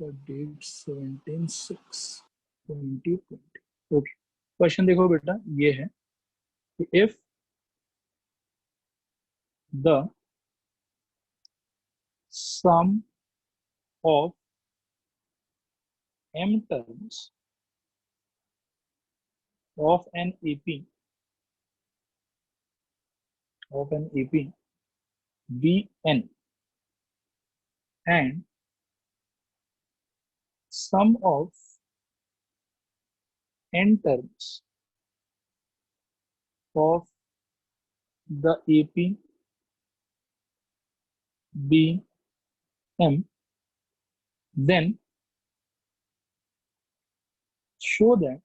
Date 17/6/2020। Okay, question देखो बेटा, ये है कि if the sum of m terms of an AP Bn and sum of n terms of the AP Bm, then show that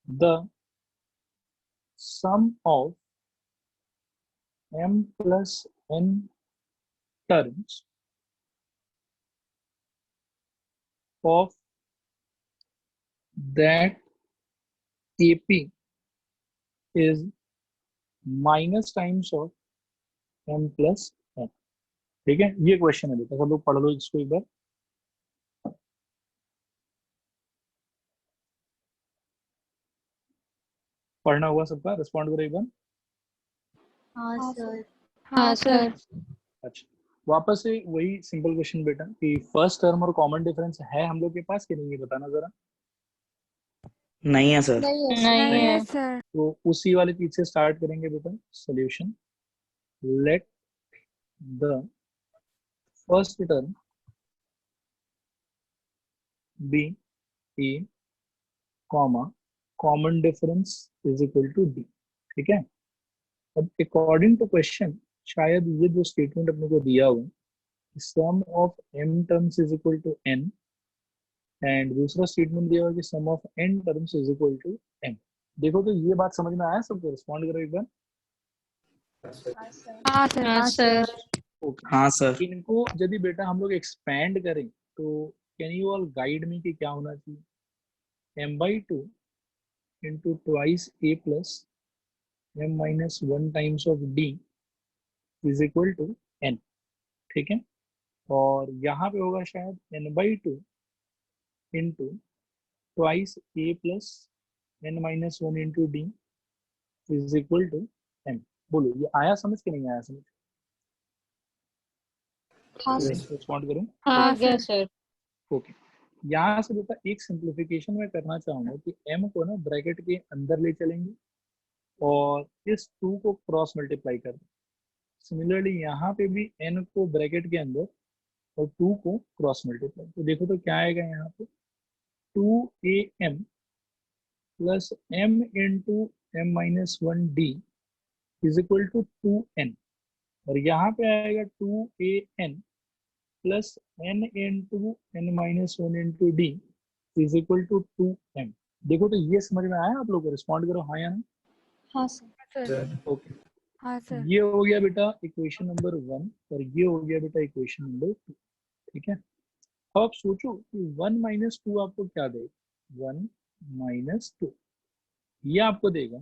the sum of m plus n terms of that AP is minus times of m plus n। ठीक है, ये question है बेटा, सब लोग पढ़ लो इसको एक बार। पढ़ना हुआ सबका, रिस्पॉन्ड करो एक बार। हाँ सर। हाँ सर। अच्छा, वापस से वही सिंपल क्वेश्चन बेटा कि फर्स्ट टर्म और कॉमन डिफरेंस है हम लोग के पास कि नहीं, ये बताना जरा। नहीं है सर। नहीं है सर। तो उसी वाले चीज से स्टार्ट करेंगे बेटा। Solution, let the first term be A comma common difference is equal to D. ठीक है, अब अकॉर्डिंग टू क्वेश्चन शायद ये जो स्टेटमेंट अपने को दिया हुआ, sum of m terms is equal to n, and दूसरा स्टेटमेंट दिया हुआ कि sum of n terms is equal to m। देखो तो ये बात समझ में आया सबको, रिस्पॉन्ड करो एक बार। हाँ सर। हाँ सर। ओके, हाँ सर। इनको यदि बेटा हम लोग एक्सपैंड करें तो can you all guide me कि क्या होना चाहिए? m/2 into twice a plus m minus 1 times of d is equal to n। ठीक है, और यहाँ पे होगा शायद n/2 into twice a plus n minus 1 into d is equal to n। बोलो ये आया समझ के नहीं आया समझ? हाँ सर। रिस्पॉन्ड करो। हाँ गया सर। ओके, यहाँ से बेटा एक सिंप्लीफिकेशन में करना चाहूंगा कि m को ना ब्रैकेट के अंदर ले चलेंगे और इस 2 को क्रॉस मल्टीप्लाई कर दें। सिमिलरली यहाँ पे भी n को ब्रैकेट के अंदर और 2 को क्रॉस मल्टीप्लाई, तो देखो तो क्या आएगा यहाँ पे 2am plus m into m minus 1d is equal to 2n, और यहाँ पे आएगा 2an plus n into n minus 1 into d is equal to 2m। देखो तो ये समझ में आया आप लोग को? रिस्पॉन्ड करो हाँ या ना। हाँ सर। ओके, हाँ सर। ये हो गया बेटा इक्वेशन नंबर 1 और ये हो गया बेटा इक्वेशन नंबर 2। ठीक है, अब आप सोचो कि 1 माइनस 2 आपको क्या देगा? 1 माइनस 2 ये आपको देगा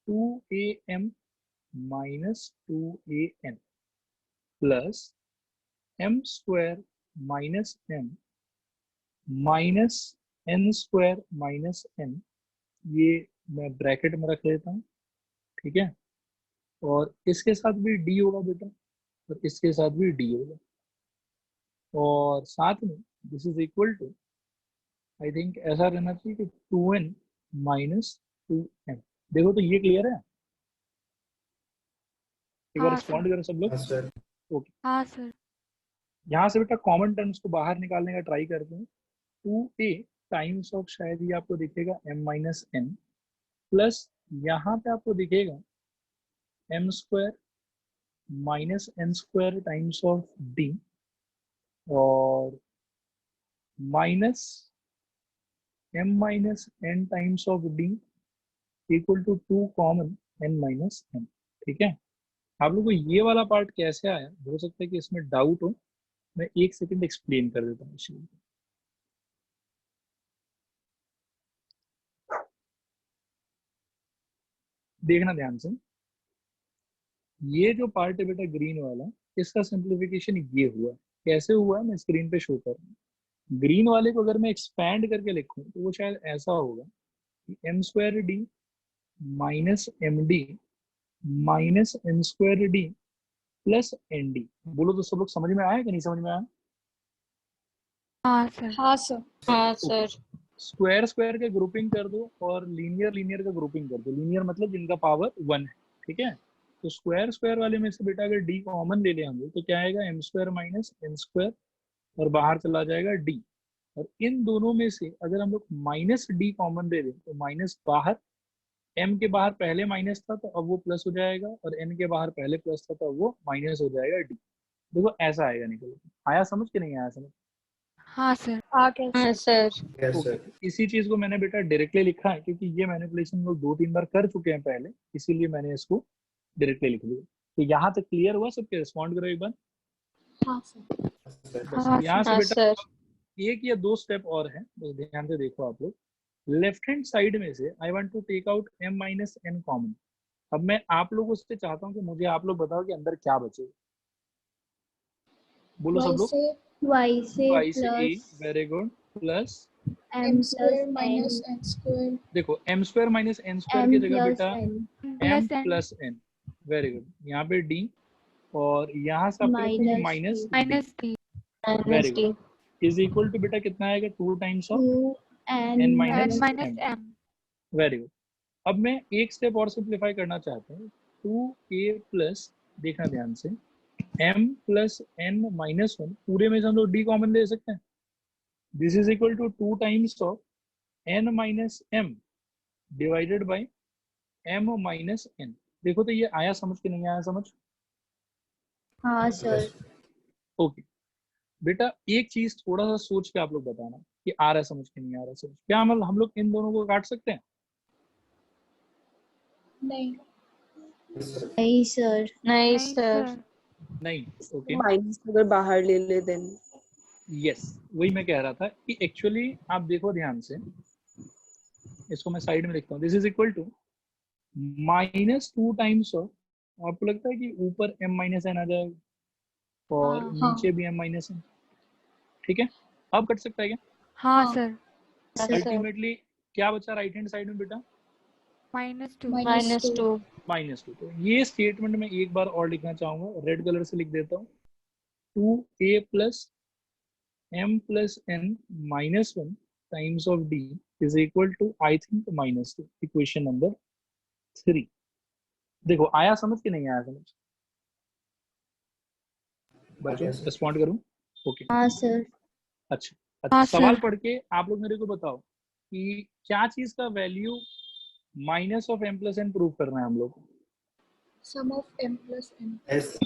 2am minus 2an plus m square minus m minus n square minus n, ये मैं ब्रैकेट में रख लेता हूँ। ठीक है, और इसके साथ भी d होगा बेटा और इसके साथ भी d होगा, और साथ में this is equal to, I think ऐसा रहना चाहिए कि 2n माइनस 2m। देखो तो ये क्लियर है? एक बार हाँ रिस्पॉन्ड करो सब लोग। ओके, हाँ सर। यहाँ से बेटा कॉमन टर्म्स को बाहर निकालने का ट्राई करते हैं। 2a टाइम्स ऑफ शायद ये आपको दिखेगा m माइनस n प्लस यहाँ पे आपको दिखेगा m square minus n square times of d और minus m minus n times of d equal to 2 common n minus n। ठीक है, आप लोगों को ये वाला पार्ट कैसे आया, हो सकता है कि इसमें डाउट हो, मैं एक सेकंड एक्सप्लेन कर देता हूँ इसी। देखना ध्यान से, ये जो पार्ट है बेटा ग्रीन वाला, इसका सिंप्लीफिकेशन ये हुआ। कैसे हुआ है मैं स्क्रीन पे शो कर रहा हूँ। ग्रीन वाले को अगर मैं एक्सपैंड करके लिखूं तो वो शायद ऐसा होगा कि M square D minus M D minus N square D plus N D. बोलो तो सब लोग समझ में आया कि नहीं समझ में आया? हाँ सर। हाँ सर। स्क्वायर स्क्वायर का ग्रुपिंग कर दो और लीनियर लीनियर का ग्रुपिंग कर दो। लीनियर मतलब जिनका पावर 1 है, ठीक है। तो स्क्वायर स्क्वायर वाले में से बेटा अगर डी कॉमन ले लें हम लोग तो क्या आएगा, M square minus N square, और बाहर चला जाएगा डी। और इन दोनों में से अगर हम लोग माइनस डी कॉमन ले लें तो माइनस बाहर, एम के बाहर पहले माइनस था तो अब वो प्लस हो जाएगा, और एन के बाहर पहले प्लस था तो अब वो माइनस हो जाएगा डी। देखो ऐसा आएगा निकल। आया समझ के नहीं आया समझ? हाँ सर। हाँ सर। ओके, इसी चीज को मैंने बेटा डायरेक्टली लिखा है क्योंकि ये मैनिपुलेशन लोग 2-3 बार कर चुके हैं पहले, इसीलिए मैंने इसको डायरेक्टली लिख दिया। तो यहाँ तक क्लियर हुआ सबके? रिस्पॉन्ड करो एक बार। हाँ सर। बस हाँ यहाँ से हाँ बेटा सर। एक या दो स्टेप और है, बस ध्यान से देखो आप लोग। लेफ्ट हैंड साइड में से I want to take out m minus n common. अब मैं आप लोगों से चाहता हूँ कि मुझे आप लोग बताओ कि अंदर क्या बचेगा। बोलो सब लोग। y से y से a, plus very good, plus m square minus minus N square देखो m square minus n square m की जगह प्लस बेटा n m plus n, very good. यहाँ पे d और यहाँ से आपको लगता है minus minus d very good, is equal to बेटा कितना आएगा, 2 times of 2 n n minus minus m, m। Very good. अब मैं एक स्टेप और सिंप्लीफाई करना चाहता हूँ, 2a प्लस, देखना ध्यान से, m प्लस n माइनस 1, पूरे में से हम लोग d कॉमन ले सकते हैं। This is equal to 2 times of n minus m divided by m minus n। देखो तो ये आया समझ के नहीं आया समझ? हाँ सर। ओके बेटा, एक चीज थोड़ा सा सोच के आप लोग बताना कि आ रहा है समझ के नहीं आ रहा है समझ। क्या हम लोग इन दोनों को काट सकते हैं? नहीं नहीं सर। नहीं सर। नहीं। ओके माइनस अगर बाहर ले ले देन यस, वही मैं कह रहा था कि एक्चुअली आप देखो ध्यान से, इसको मैं साइड में लिखता हूँ। This is equal to minus 2 times of, आपको लगता है कि ऊपर m माइनस n आ जाएगा और हाँ। नीचे भी m माइनस n, ठीक है। अब कट सकता है क्या? हाँ सर। अल्टीमेटली क्या बचा राइट हैंड साइड में बेटा? -2 -2 -2। तो ये स्टेटमेंट में एक बार और लिखना चाहूंगा, रेड कलर से लिख देता हूँ, 2a plus m plus n minus 1 times of d is equal to I think -2। Equation number 3। देखो आया समझ कि नहीं आया समझ? बच्चों रिस्पॉन्ड करूं? ओके हाँ सर। अच्छा हाँ, सवाल सर। पढ़ के आप लोग मेरे को बताओ कि क्या चीज का value minus of m plus n prove करना है हम लोग को? Sum of m plus n s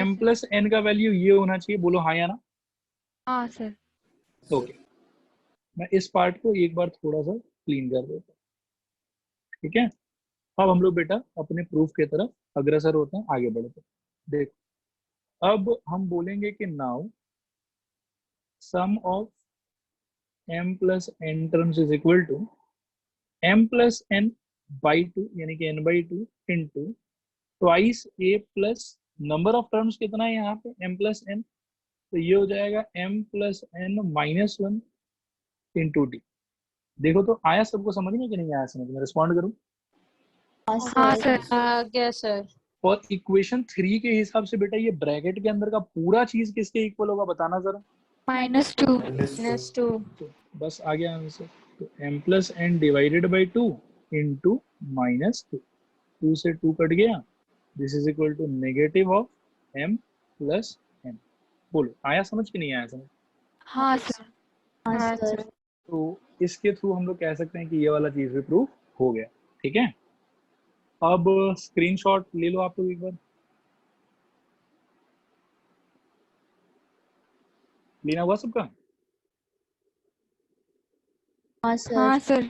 m plus n का वैल्यू ये होना चाहिए। बोलो हाँ या ना? हाँ सर। ओके मैं इस पार्ट को एक बार थोड़ा सा क्लीन कर देता हूँ, ठीक है। अब हम लोग बेटा अपने प्रूफ की तरफ अग्रसर होते हैं, आगे बढ़ते हैं। देखो अब हम बोलेंगे कि now sum of m plus n terms is equal to m plus n by 2 यानी कि n by 2 into twice a plus number of terms कितना है यहाँ पे m प्लस n, तो ये हो जाएगा m plus n minus 1 into D. देखो तो आया सबको समझ में कि नहीं आया समझ में? रिस्पॉन्ड करूं? हाँ सर। आ गया सर। और इक्वेशन 3 के हिसाब से बेटा ये ब्रैकेट के अंदर का पूरा चीज किसके इक्वल होगा बताना जरा। -2 -2 तो बस आ गया आंसर। तो m plus n divided by 2 into -2, 2 से 2 कट गया, this is equal to negative of m plus n। बोलो आया समझ कि नहीं आया समझ? हाँ सर। हाँ सर। तो इसके थ्रू हम लोग कह सकते हैं कि ये वाला चीज भी प्रूफ हो गया, ठीक है। अब स्क्रीनशॉट ले लो आप लोग एक बार, लेना हुआ सबका? हाँ सर।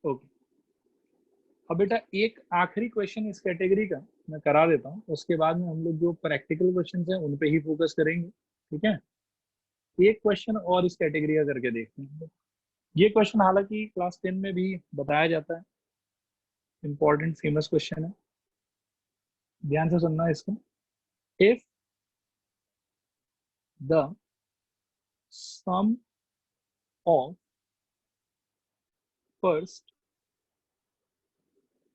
ओके अब बेटा एक आखिरी क्वेश्चन इस कैटेगरी का मैं करा देता हूँ, उसके बाद में हम लोग जो प्रैक्टिकल क्वेश्चन हैं उन पे ही फोकस करेंगे, ठीक है। एक क्वेश्चन और इस कैटेगरी का करके देखते हैं। ये क्वेश्चन हालांकि क्लास 10 में भी बताया जाता है, इंपॉर्टेंट फेमस क्वेश्चन है, ध्यान से सुनना इसको। If the sum of first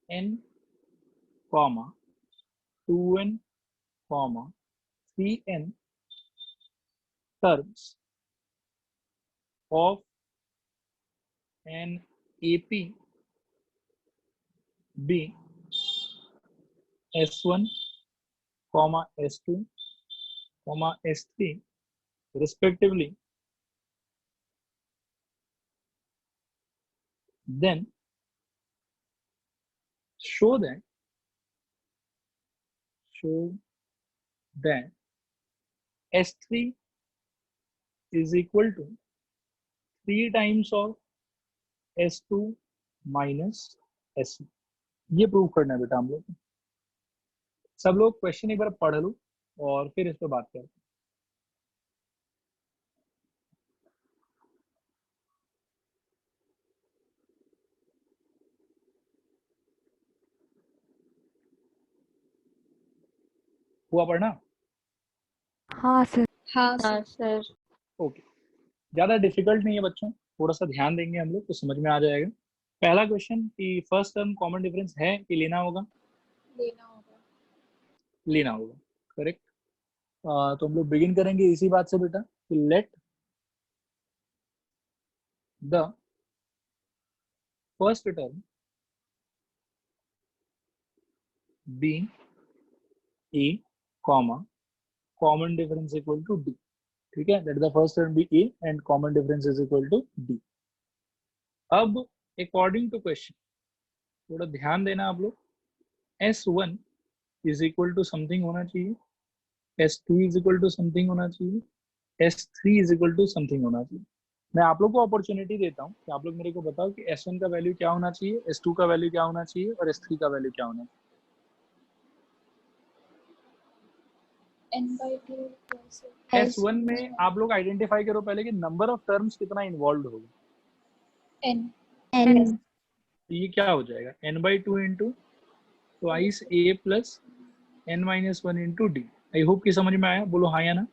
n comma 2n comma 3n terms of an AP be S1 comma S2 comma S3 respectively, then show that S3 is equal to 3 times of S2 minus S1। ये prove करना है बेटा हम लोग को। सब लोग question एक बार पढ़ लो और फिर इस पर बात करते हैं। हुआ पढ़ना? हाँ सर। हाँ हाँ सर। सर। ओके, ज्यादा डिफिकल्ट नहीं है बच्चों, थोड़ा सा ध्यान देंगे हम लोग तो समझ में आ जाएगा। पहला क्वेश्चन कि फर्स्ट टर्म कॉमन डिफरेंस है कि लेना होगा? लेना होगा। लेना होगा, करेक्ट। तो हम लोग बिगिन करेंगे इसी बात से बेटा कि let the first term be A comma common difference equal to D. ठीक है, let the first term be A and common difference is equal to D. अब अकॉर्डिंग टू क्वेश्चन थोड़ा ध्यान देना आप लोग, S1 is equal to something होना चाहिए, S2 is equal to something होना चाहिए, S3 is equal to something होना चाहिए। मैं आप लोग को अपॉर्चुनिटी देता हूँ कि आप लोग मेरे को बताओ कि S1 का वैल्यू क्या होना चाहिए, S2 का वैल्यू क्या होना चाहिए और S3 का वैल्यू क्या होना चाहिए। n/2 S1 में आप लोग आइडेंटिफाई करो पहले कि नंबर ऑफ टर्म्स कितना इन्वॉल्व होगा। n तो ये क्या हो जाएगा, n/2 into twice a plus n-1 into D. I hope कि समझ में आया, बोलो हाँ या ना।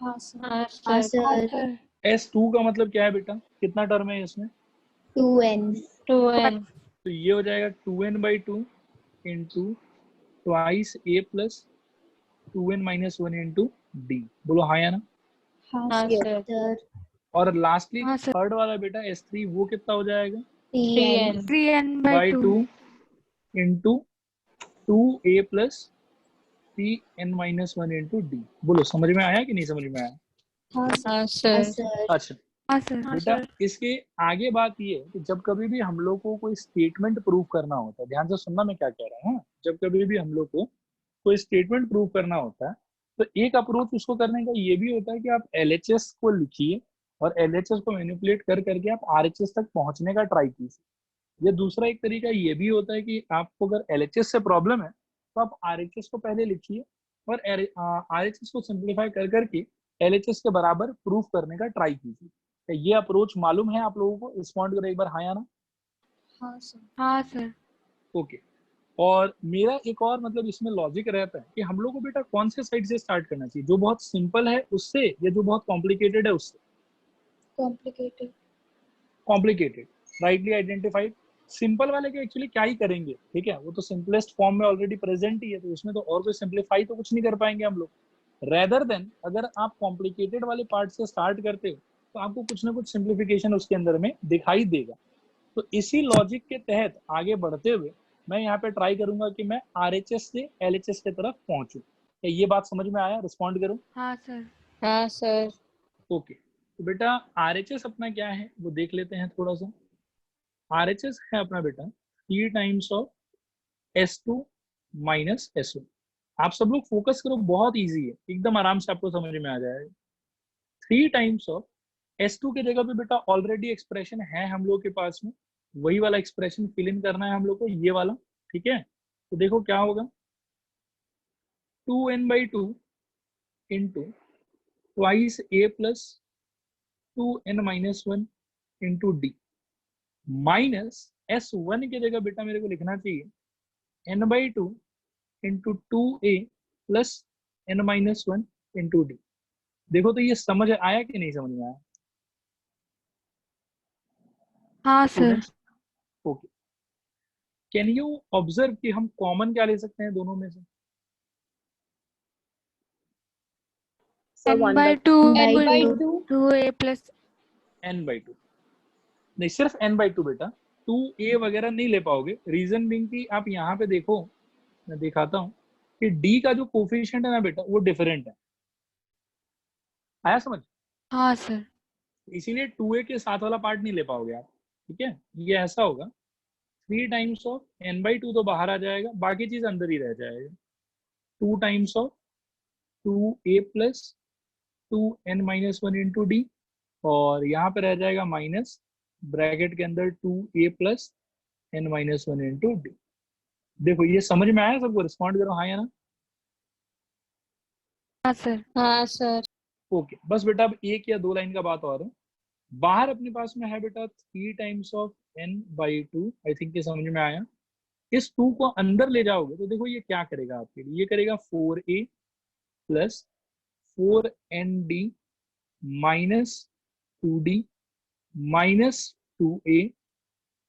हाँ सर। हाँ सर। S2 का मतलब क्या है बेटा, कितना टर्म है इसमें? 2n 2n। तो ये हो जाएगा 2n/2 into twice a plus 2n-1 into D. बोलो हाँ या ना। हाँ हाँ सर। सर। और लास्टली हाँ सर। थर्ड वाला बेटा S3, वो कितना हो जाएगा? 3n। 3n/2 into 2a plus 3n-1 into D. बोलो समझ में आया कि नहीं समझ में आया? हाँ सर। हाँ सर। अच्छा हाँ सर। बेटा, इसके आगे बात ये है कि जब कभी भी हम लोग को कोई स्टेटमेंट प्रूव करना होता है, ध्यान से सुनना मैं क्या कह रहा हूँ। जब कभी भी हम लोग को कोई स्टेटमेंट प्रूव करना होता है तो एक अप्रोच उसको करने का ये भी होता है कि आप LHS को लिखिए और LHS को मैनिपुलेट कर करके आप RHS तक पहुंचने का ट्राई कीजिए। ये दूसरा एक तरीका ये भी होता है कि आपको अगर LHS से प्रॉब्लम है तो आप RHS को पहले लिखिए और RHS को सिंप्लीफाई कर करके LHS के बराबर प्रूफ करने का ट्राई कीजिए। ये अप्रोच मालूम है आप लोगों को? रिस्पॉन्ड करो एक बार हाँ या ना। हाँ सर। हाँ सर। ओके, और मेरा एक और मतलब इसमें लॉजिक रहता है कि हम लोग को बेटा कौन से साइड से स्टार्ट करना चाहिए, जो बहुत सिंपल है उससे या जो बहुत कॉम्प्लिकेटेड है उससे? Complicated. Complicated, rightly identified. Simple वाले के एक्चुअली क्या ही करेंगे, ठीक है, वो तो सिंपलेस्ट फॉर्म में ऑलरेडी प्रेजेंट ही है, तो उसमें तो और कोई सिंप्लीफाई तो कुछ नहीं कर पाएंगे हम लोग। रेदर देन अगर आप कॉम्प्लिकेटेड वाले पार्ट से स्टार्ट करते हो तो आपको कुछ ना कुछ सिंप्लीफिकेशन उसके अंदर में दिखाई देगा। तो इसी लॉजिक के तहत आगे बढ़ते हुए मैं यहाँ पे ट्राई करूंगा कि मैं RHS से LHS की तरफ पहुंचूं। क्या ये बात समझ में आया? रिस्पॉन्ड करो। हाँ सर। हाँ सर। ओके, तो बेटा RHS अपना क्या है वो देख लेते हैं थोड़ा सा। RHS है अपना बेटा 3 times of S2 minus S1। आप सब लोग फोकस करो, बहुत इजी है, एकदम आराम से आपको समझ में आ जाएगा। 3 टाइम्स ऑफ S2 के जगह पे बेटा ऑलरेडी एक्सप्रेशन है हम लोग के पास में, वही वाला एक्सप्रेशन फिल इन करना है हम लोग को, ये वाला। ठीक है, तो देखो क्या होगा, 2n/2 into twice a plus 2n-1 into D minus S1 की जगह बेटा मेरे को लिखना चाहिए n/2 into 2a plus n-1 into d। देखो तो ये समझ आया कि नहीं समझ में आया हाँ sir. Students? Okay, can you observe कि हम कॉमन क्या ले सकते हैं दोनों में से? Sir n 1 by by 2 n/2 2a plus n/2 नहीं, सिर्फ n/2 बेटा, 2a वगैरह नहीं ले पाओगे। रीजन बिंग की आप यहाँ पे देखो, मैं दिखाता हूँ कि d का जो कोफिशिएंट है ना बेटा वो डिफरेंट है। आया समझ? हाँ सर। इसीलिए 2a के साथ वाला पार्ट नहीं ले पाओगे आप। ठीक है, ये ऐसा होगा 3 टाइम्स ऑफ n/2 तो बाहर आ जाएगा, बाकी चीज अंदर ही रह जाएगा। 2 times of 2a plus 2n-1 into D, और यहाँ पे रह जाएगा माइनस ब्रैकेट के अंदर 2a plus n-1 into D. देखो ये समझ में आया सबको? रिस्पॉन्ड करो हाँ या ना। हाँ सर। हाँ सर। ओके, बस बेटा अब एक या दो लाइन का बात और है। बाहर अपने पास में है बेटा 3 times of n/2। I think ये समझ में आया। इस 2 को अंदर ले जाओगे तो देखो ये क्या करेगा आपके लिए, ये करेगा 4a plus 4nd minus 2d minus 2a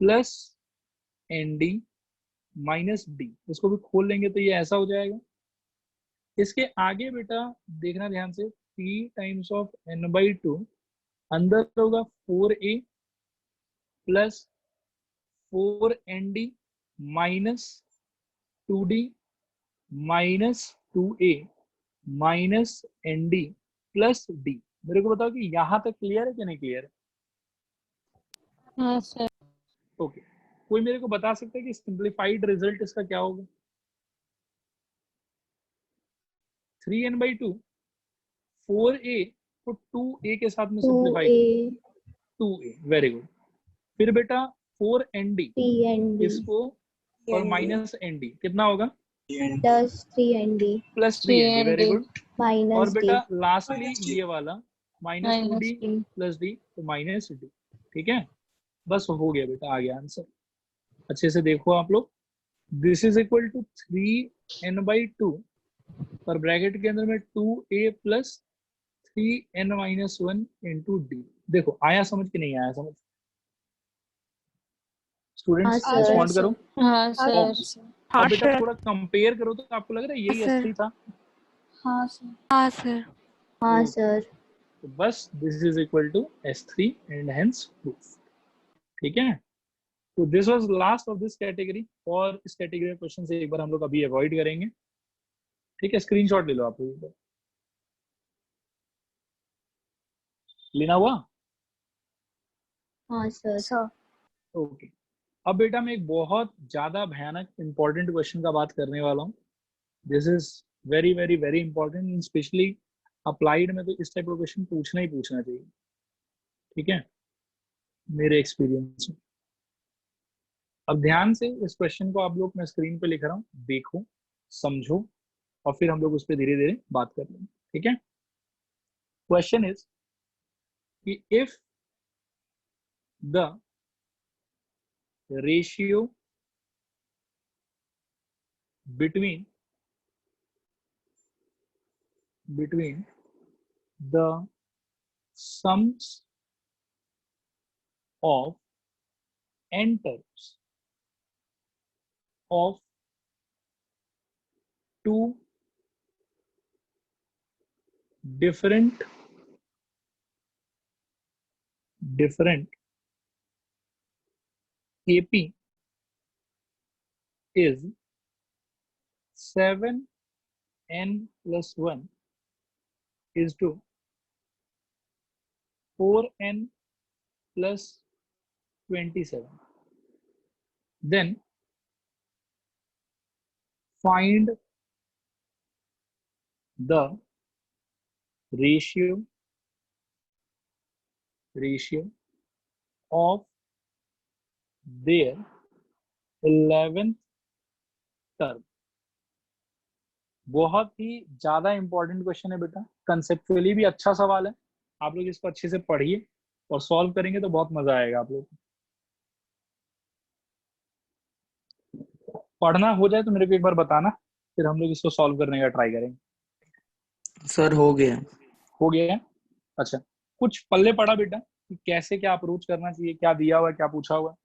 plus nd minus d। इसको भी खोल लेंगे तो ये ऐसा हो जाएगा। इसके आगे बेटा देखना ध्यान से, 3 टाइम्स ऑफ n/2 अंदर होगा 4a plus 4nd minus 2d minus 2a minus nd plus d। मेरे को बताओ कि यहाँ तक क्लियर है कि नहीं क्लियर है? हाँ सर। ओके, कोई मेरे को बता सकता है कि सिंप्लीफाइड रिजल्ट इसका क्या होगा? 3n/2 4a को 2a के साथ में सिंप्लीफाई 2a करो, 2a, वेरी गुड। फिर बेटा 4nd 3nd इसको और माइनस nd कितना होगा? plus 3nd plus 3nd, very good. और minus d बेटा लास्टली ये वाला minus minus 2d D. Plus d तो माइनस d। ठीक है, बस हो गया बेटा, आ गया आंसर। अच्छे से देखो आप लोग, this is equal to 3n/2 और ब्रैकेट के अंदर में 2a plus 3n-1 into D. देखो आया समझ कि नहीं आया समझ? स्टूडेंट्स हाँ, सर। रिस्पॉन्ड करो। हाँ सर। अब हाँ बेटा सर। थोड़ा कंपेयर करो तो आपको लग रहा है यही सर। S3 था। हाँ सर हाँ सर। हाँ सर तो बस this is equal to S3 and hence proof. ठीक है, तो this was last of this category. और इस कैटेगरी क्वेश्चन से एक बार हम लोग अभी अवॉइड करेंगे। ठीक है, स्क्रीनशॉट ले लो आप लोग, लेना हुआ? हाँ सर ओके, अब बेटा मैं एक बहुत ज्यादा भयानक इंपॉर्टेंट क्वेश्चन का बात करने वाला हूँ। This is very very very important, specially applied में तो इस टाइप का क्वेश्चन पूछना ही पूछना चाहिए। ठीक है, मेरे एक्सपीरियंस में। अब ध्यान से इस क्वेश्चन को आप लोग, मैं स्क्रीन पे लिख रहा हूँ, देखो समझो और फिर हम लोग उस पर धीरे धीरे बात कर लेंगे। ठीक है, क्वेश्चन इज कि if the ratio between the sums of n terms of two different AP is 7n plus 1 is to 4n plus 27. Then find the ratio of their 11th term. बहुत ही ज्यादा इंपॉर्टेंट क्वेश्चन है बेटा, conceptually भी अच्छा सवाल है। आप लोग इसको अच्छे से पढ़िए और सॉल्व करेंगे तो बहुत मजा आएगा आप लोग को। पढ़ना हो जाए तो मेरे को एक बार बताना, फिर हम लोग इसको सॉल्व करने का ट्राई करेंगे। सर हो गया। हो गया है? अच्छा, कुछ पल्ले पड़ा बेटा कि कैसे क्या अप्रोच करना चाहिए, क्या दिया हुआ है, क्या पूछा हुआ है?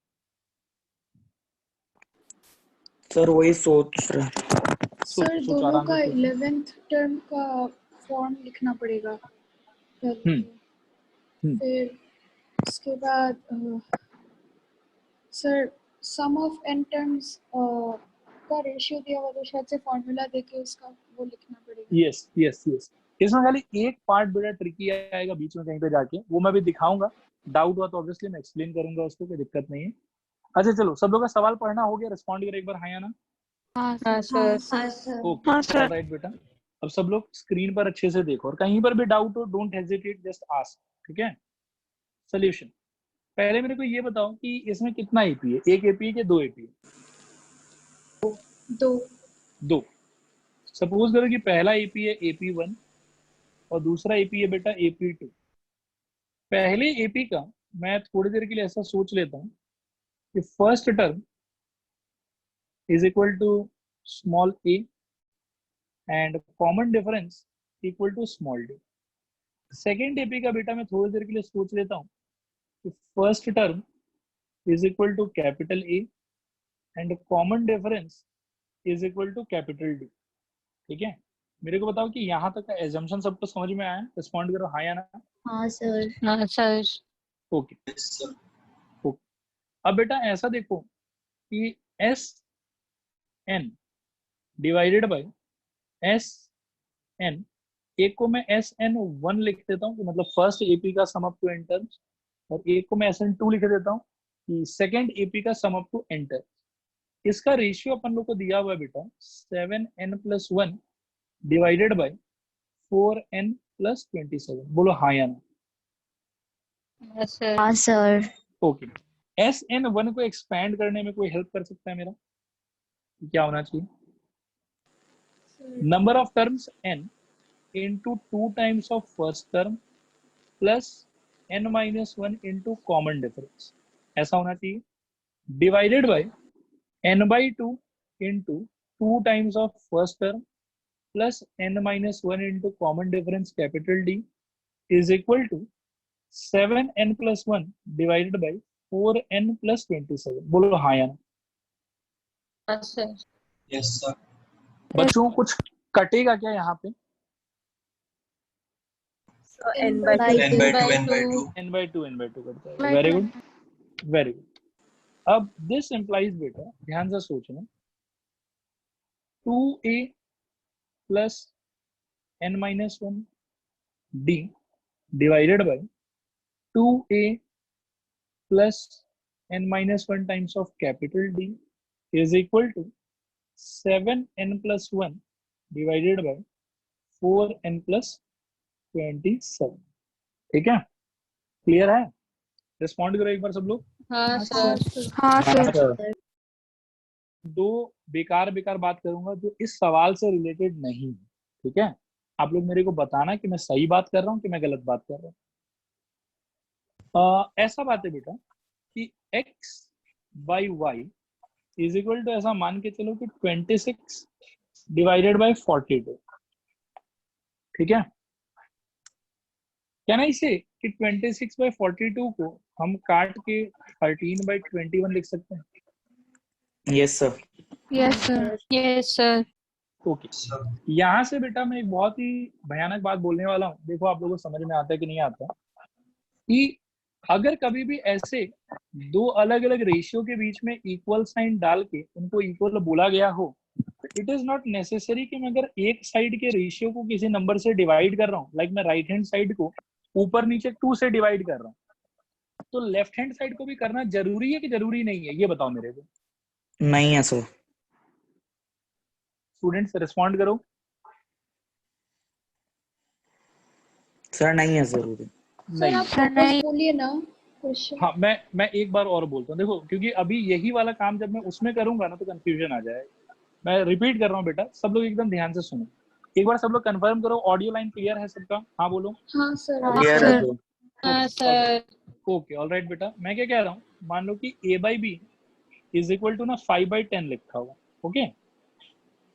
सर वही सोच रहा। सर सोचो दोनों आराम का से सोचो। 11th टर्म का फॉर्म लिखना पड़ेगा पहले। हम्म। फिर उसके बाद sir sum of N terms का रेशियो दिया हुआ तो शायद से फॉर्मूला देके उसका वो लिखना पड़ेगा। यस यस यस, इसमें खाली एक पार्ट बड़ा ट्रिकी आएगा बीच में कहीं पे जाके, वो मैं भी दिखाऊंगा। डाउट हुआ तो ऑब्वियसली मैं एक्सप्लेन करूंगा उसको, कोई दिक्कत नहीं है। अच्छा चलो, सब लोग का सवाल पढ़ना हो गया, रिस्पॉन्ड करो एक बार, हाँ या ना। हाँ हाँ सर। सर। हाँ सर। ओके हाँ सर। ऑलराइट बेटा, अब सब लोग स्क्रीन पर अच्छे से देखो, और कहीं पर भी डाउट हो डोंट हेजिटेट, जस्ट आस्क, ठीक है। सोल्यूशन, पहले मेरे को ये बताओ कि इसमें कितना एपी है, एक एपी है कि दो एपी है? दो। दो। सपोज करो कि पहला एपी है AP1 और दूसरा एपी है बेटा AP2। पहले एपी का मैं थोड़ी देर के लिए ऐसा सोच लेता हूँ कि first term is equal to small a and common difference equal to small d। Second AP का बेटा मैं थोड़ी देर के लिए सोच लेता हूँ कि first term is equal to capital A and common difference is equal to capital D। ठीक है, मेरे को बताओ कि यहाँ तक का एजम्पशन सबको समझ में आया? रिस्पॉन्ड करो हाँ या ना। हाँ सर। हाँ सर। ओके ओके, अब बेटा ऐसा देखो कि S N divided by S N, एक को मैं SN1 लिख देता हूँ, मतलब फर्स्ट एपी का sum up to N terms, और एक को मैं SN2 लिख देता हूँ कि सेकेंड एपी का sum up to N terms. इसका रेशियो अपन लोग को दिया हुआ है बेटा 7n+1 डिवाइडेड बाई 4n+27। बोलो हाँ या ना। हाँ सर। हाँ सर। ओके, SN1 को एक्सपैंड करने में कोई हेल्प कर सकता है मेरा? क्या होना चाहिए? Number of terms n into 2 times of first term plus n-1 into common difference, ऐसा होना चाहिए, divided by n/2 into 2 times of first term plus n-1 into common difference capital D is equal to 7n+1 divided by 4n+27। बोलो हाँ या ना। हाँ sir. Yes sir. बच्चों कुछ कटेगा क्या यहाँ पे? n/2 n/2 कट जाएगा। Very good very good. अब दिस इम्प्लाइज बेटा, ध्यान से सोचना, 2a plus n-1 d divided by 2a plus n-1 times of capital D is equal to 7n+1 divided by 4n+27। ठीक है, क्लियर है? रिस्पॉन्ड करो एक बार सब लोग। हाँ सर। हाँ सर। दो बेकार बेकार बात करूंगा जो इस सवाल से रिलेटेड नहीं है, ठीक है। आप लोग मेरे को बताना कि मैं सही बात कर रहा हूँ कि मैं गलत बात कर रहा हूँ। ऐसा बात है बेटा कि x/y इज इक्वल टू, ऐसा मान के चलो कि 26 डिवाइडेड बाय 42। ठीक है, क्या ना इसे कि 26/42 को हम काट के 13/21 लिख सकते हैं? Yes sir. Yes sir. Yes sir. Okay, यहाँ से बेटा मैं एक बहुत ही भयानक बात बोलने वाला हूँ, देखो आप लोगों को समझ में आता है कि नहीं आता, कि अगर कभी भी ऐसे दो अलग अलग रेशियो के बीच में इक्वल साइन डाल के उनको इक्वल बोला गया हो, इट इज नॉट नेसेसरी कि मैं अगर एक साइड के रेशियो को किसी नंबर से डिवाइड कर रहा हूँ, लाइक मैं राइट हैंड साइड को ऊपर नीचे 2 से डिवाइड कर रहा हूँ, तो लेफ्ट हैंड साइड को भी करना जरूरी है कि जरूरी नहीं है? ये बताओ मेरे को। नहीं है सर। स्टूडेंट्स रिस्पॉन्ड करो। सर नहीं है जरूरी। नहीं आप सर वापस नहीं। बोलिए ना क्वेश्चन। हाँ, मैं एक बार और बोलता हूँ, देखो क्योंकि अभी यही वाला काम जब मैं उसमें करूंगा ना तो कंफ्यूजन आ जाएगा। मैं रिपीट कर रहा हूँ बेटा, सब लोग एकदम ध्यान से सुनो, एक बार सब लोग कंफर्म करो, ऑडियो लाइन क्लियर है सबका? हाँ बोलो। हाँ सर। हाँ क्लियर है सर। सर। हाँ सर। ओके ऑलराइट बेटा, मैं क्या कह रहा हूँ, मान लो कि a/b इज इक्वल टू ना 5/10 लिखा हुआ, Okay,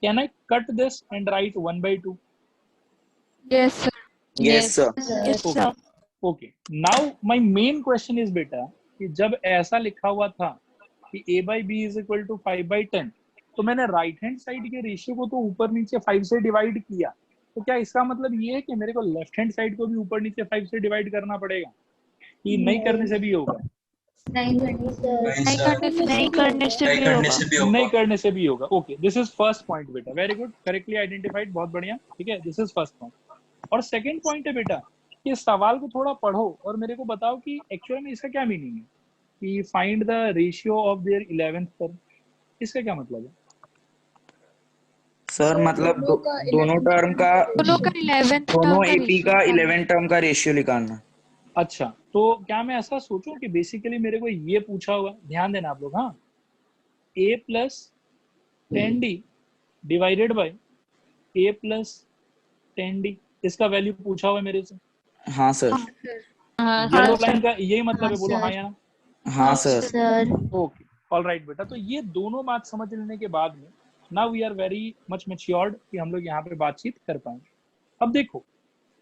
can I cut this and write 1/2? Yes, sir. Yes, sir. Yes, Okay. sir. Okay, now my main question is बेटा कि जब ऐसा लिखा हुआ था कि a by b is equal to 5/10, तो मैंने राइट हैंड साइड के रेशियो को तो ऊपर नीचे 5 से डिवाइड किया, तो क्या इसका मतलब ये है कि मेरे को लेफ्ट हैंड साइड को भी ऊपर नीचे 5 से डिवाइड करना पड़ेगा कि नहीं करने से भी होगा? नहीं करने सर। नहीं करने से नहीं करने से भी होगा। नहीं करने से भी होगा। Okay, this is first point बेटा, वेरी गुड, करेक्टली आइडेंटिफाइड, बहुत बढ़िया। ठीक है, दिस इज फर्स्ट पॉइंट। और सेकंड पॉइंट है बेटा कि इस सवाल को थोड़ा पढ़ो और मेरे को बताओ कि एक्चुअल में इसका क्या मीनिंग है कि find the ratio of their 11th term, इसका क्या मतलब है? सर मतलब दोनों टर्म का दोनों का 11th दोनों टर्म का एपी का ratio 11 टर्म का रेशियो निकालना। अच्छा, तो क्या मैं ऐसा सोचूं कि बेसिकली मेरे को ये पूछा हुआ, ध्यान देना आप लोग, हाँ, a plus 10d divided by a plus 10d, इसका वैल्यू पूछा हुआ है मेरे से। हाँ सर। हाँ येलो सर। लाइन का यही मतलब है, बोलो हाँ, हाँ सर। या ना? हाँ सर। सर ओके, ऑलराइट बेटा, तो ये दोनों बात समझ लेने के बाद में now we are very much matured कि हम लोग यहाँ पे बातचीत कर पाएंगे। अब देखो,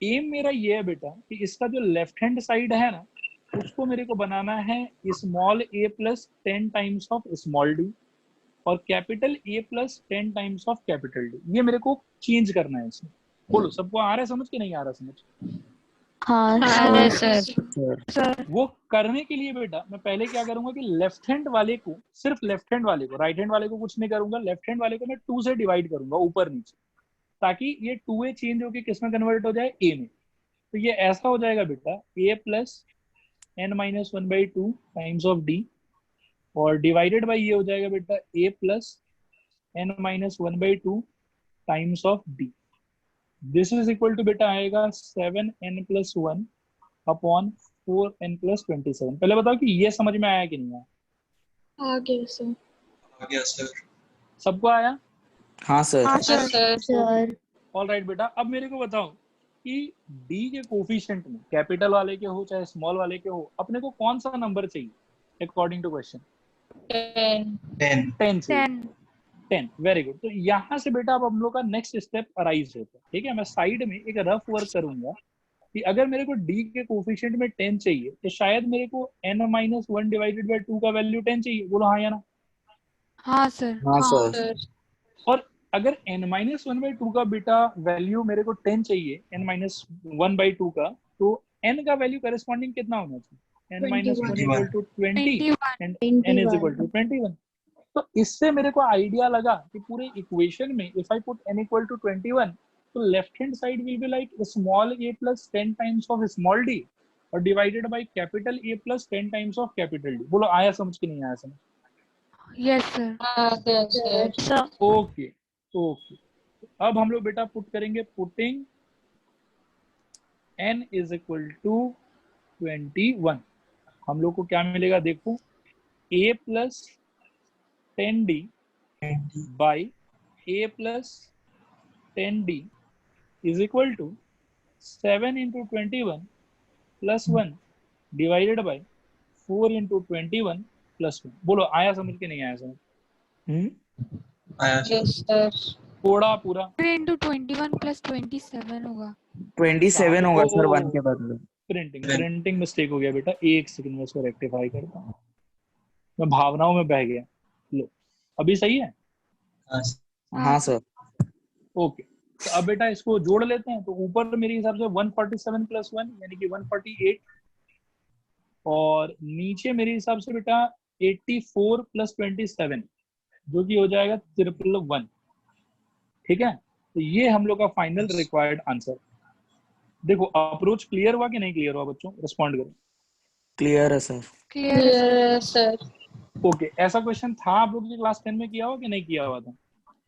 एम मेरा ये है बेटा कि इसका जो लेफ्ट हैंड साइड है ना, उसको मेरे को बनाना है small a plus 10 times of small d और capital A plus 10 times of capital D. ये मेरे को चेंज करना है इसमें। बोलो, सबको आ रहा है समझ के नहीं आ रहा समझ? हाँ हाँ सर। सर। सर। वो करने के लिए बेटा मैं पहले क्या करूंगा कि लेफ्ट हैंड वाले को, सिर्फ लेफ्ट हैंड वाले को, राइट हैंड वाले को कुछ नहीं करूंगा, लेफ्ट हैंड वाले को मैं 2 से डिवाइड करूंगा ऊपर नीचे, ताकि ये 2a चेंज होके किस में कन्वर्ट हो जाए, a में। तो ये ऐसा हो जाएगा बेटा a plus n-1/2 times of d और डिवाइडेड बाई ये हो जाएगा बेटा a plus n-1/2 times of d। This is equal to बेटा आएगा 7n+1 अपॉन 4n+27। पहले बताओ कि ये समझ में आया कि नहीं आया? आ गया सर। सबको आया? हाँ सर। हाँ सर। सर ऑलराइट बेटा, अब मेरे को बताओ कि d के कोफिशिएंट में, कैपिटल वाले के हो चाहे स्मॉल वाले के हो, अपने को कौन सा नंबर चाहिए अकॉर्डिंग टू क्वेश्चन? 10 चाहिए। 10, वेरी गुड। तो यहाँ से बेटा अब हम लोग का नेक्स्ट स्टेप अराइज होता है। ठीक है, मैं साइड में एक रफ वर्क करूंगा कि अगर मेरे को d के कोफिशिएंट में 10 चाहिए तो शायद मेरे को n-1 डिवाइडेड बाय 2 का वैल्यू 10 चाहिए। बोलो हाँ या ना? हाँ सर। हाँ सर। और अगर n-1/2 का बेटा वैल्यू मेरे को 10 चाहिए, n-1/2 का, तो n का वैल्यू करस्पॉन्डिंग कितना होना चाहिए? n-1 equal to 20 and n is equal to 21। तो इससे मेरे को आइडिया लगा कि पूरे इक्वेशन में if I put n equal to 21, तो left hand side will be like small a plus 10 times of small d और divided by capital A plus 10 times of capital d। बोलो आया समझ कि नहीं आया समझ? Yes sir. हाँ सर। ओके ओके, अब हम लोग बेटा पुट करेंगे, putting n is equal to 21। हम लोग को क्या मिलेगा देखो, a plus 10d by a plus 10d is equal to 7 into 21 plus 1 divided by 4 into 21 plus 1। बोलो आया समझ के नहीं आया समझ? Yes sir. थोड़ा पूरा 3 into 21 plus 27 होगा। 27 होगा सर, 1 के बदले। प्रिंटिंग मिस्टेक हो गया बेटा, एक सेकंड में इसको रेक्टिफाई करता हूँ, मैं भावनाओं में बह गया। लो अभी सही है? हाँ सर। ओके, तो अब बेटा इसको जोड़ लेते हैं। तो ऊपर मेरे हिसाब से 147 प्लस 1 यानी कि 148 और नीचे मेरे हिसाब से बेटा 84 प्लस 27 जो कि हो जाएगा 111। ठीक है, तो ये हम लोग का फाइनल रिक्वायर्ड आंसर। देखो अप्रोच क्लियर हुआ कि नहीं क्लियर हुआ बच्चों? रिस्पॉन्ड करो। क्लियर है सर। Clear sir. ओके, ऐसा क्वेश्चन था आप लोग की क्लास 10 में किया हुआ कि नहीं किया हुआ था?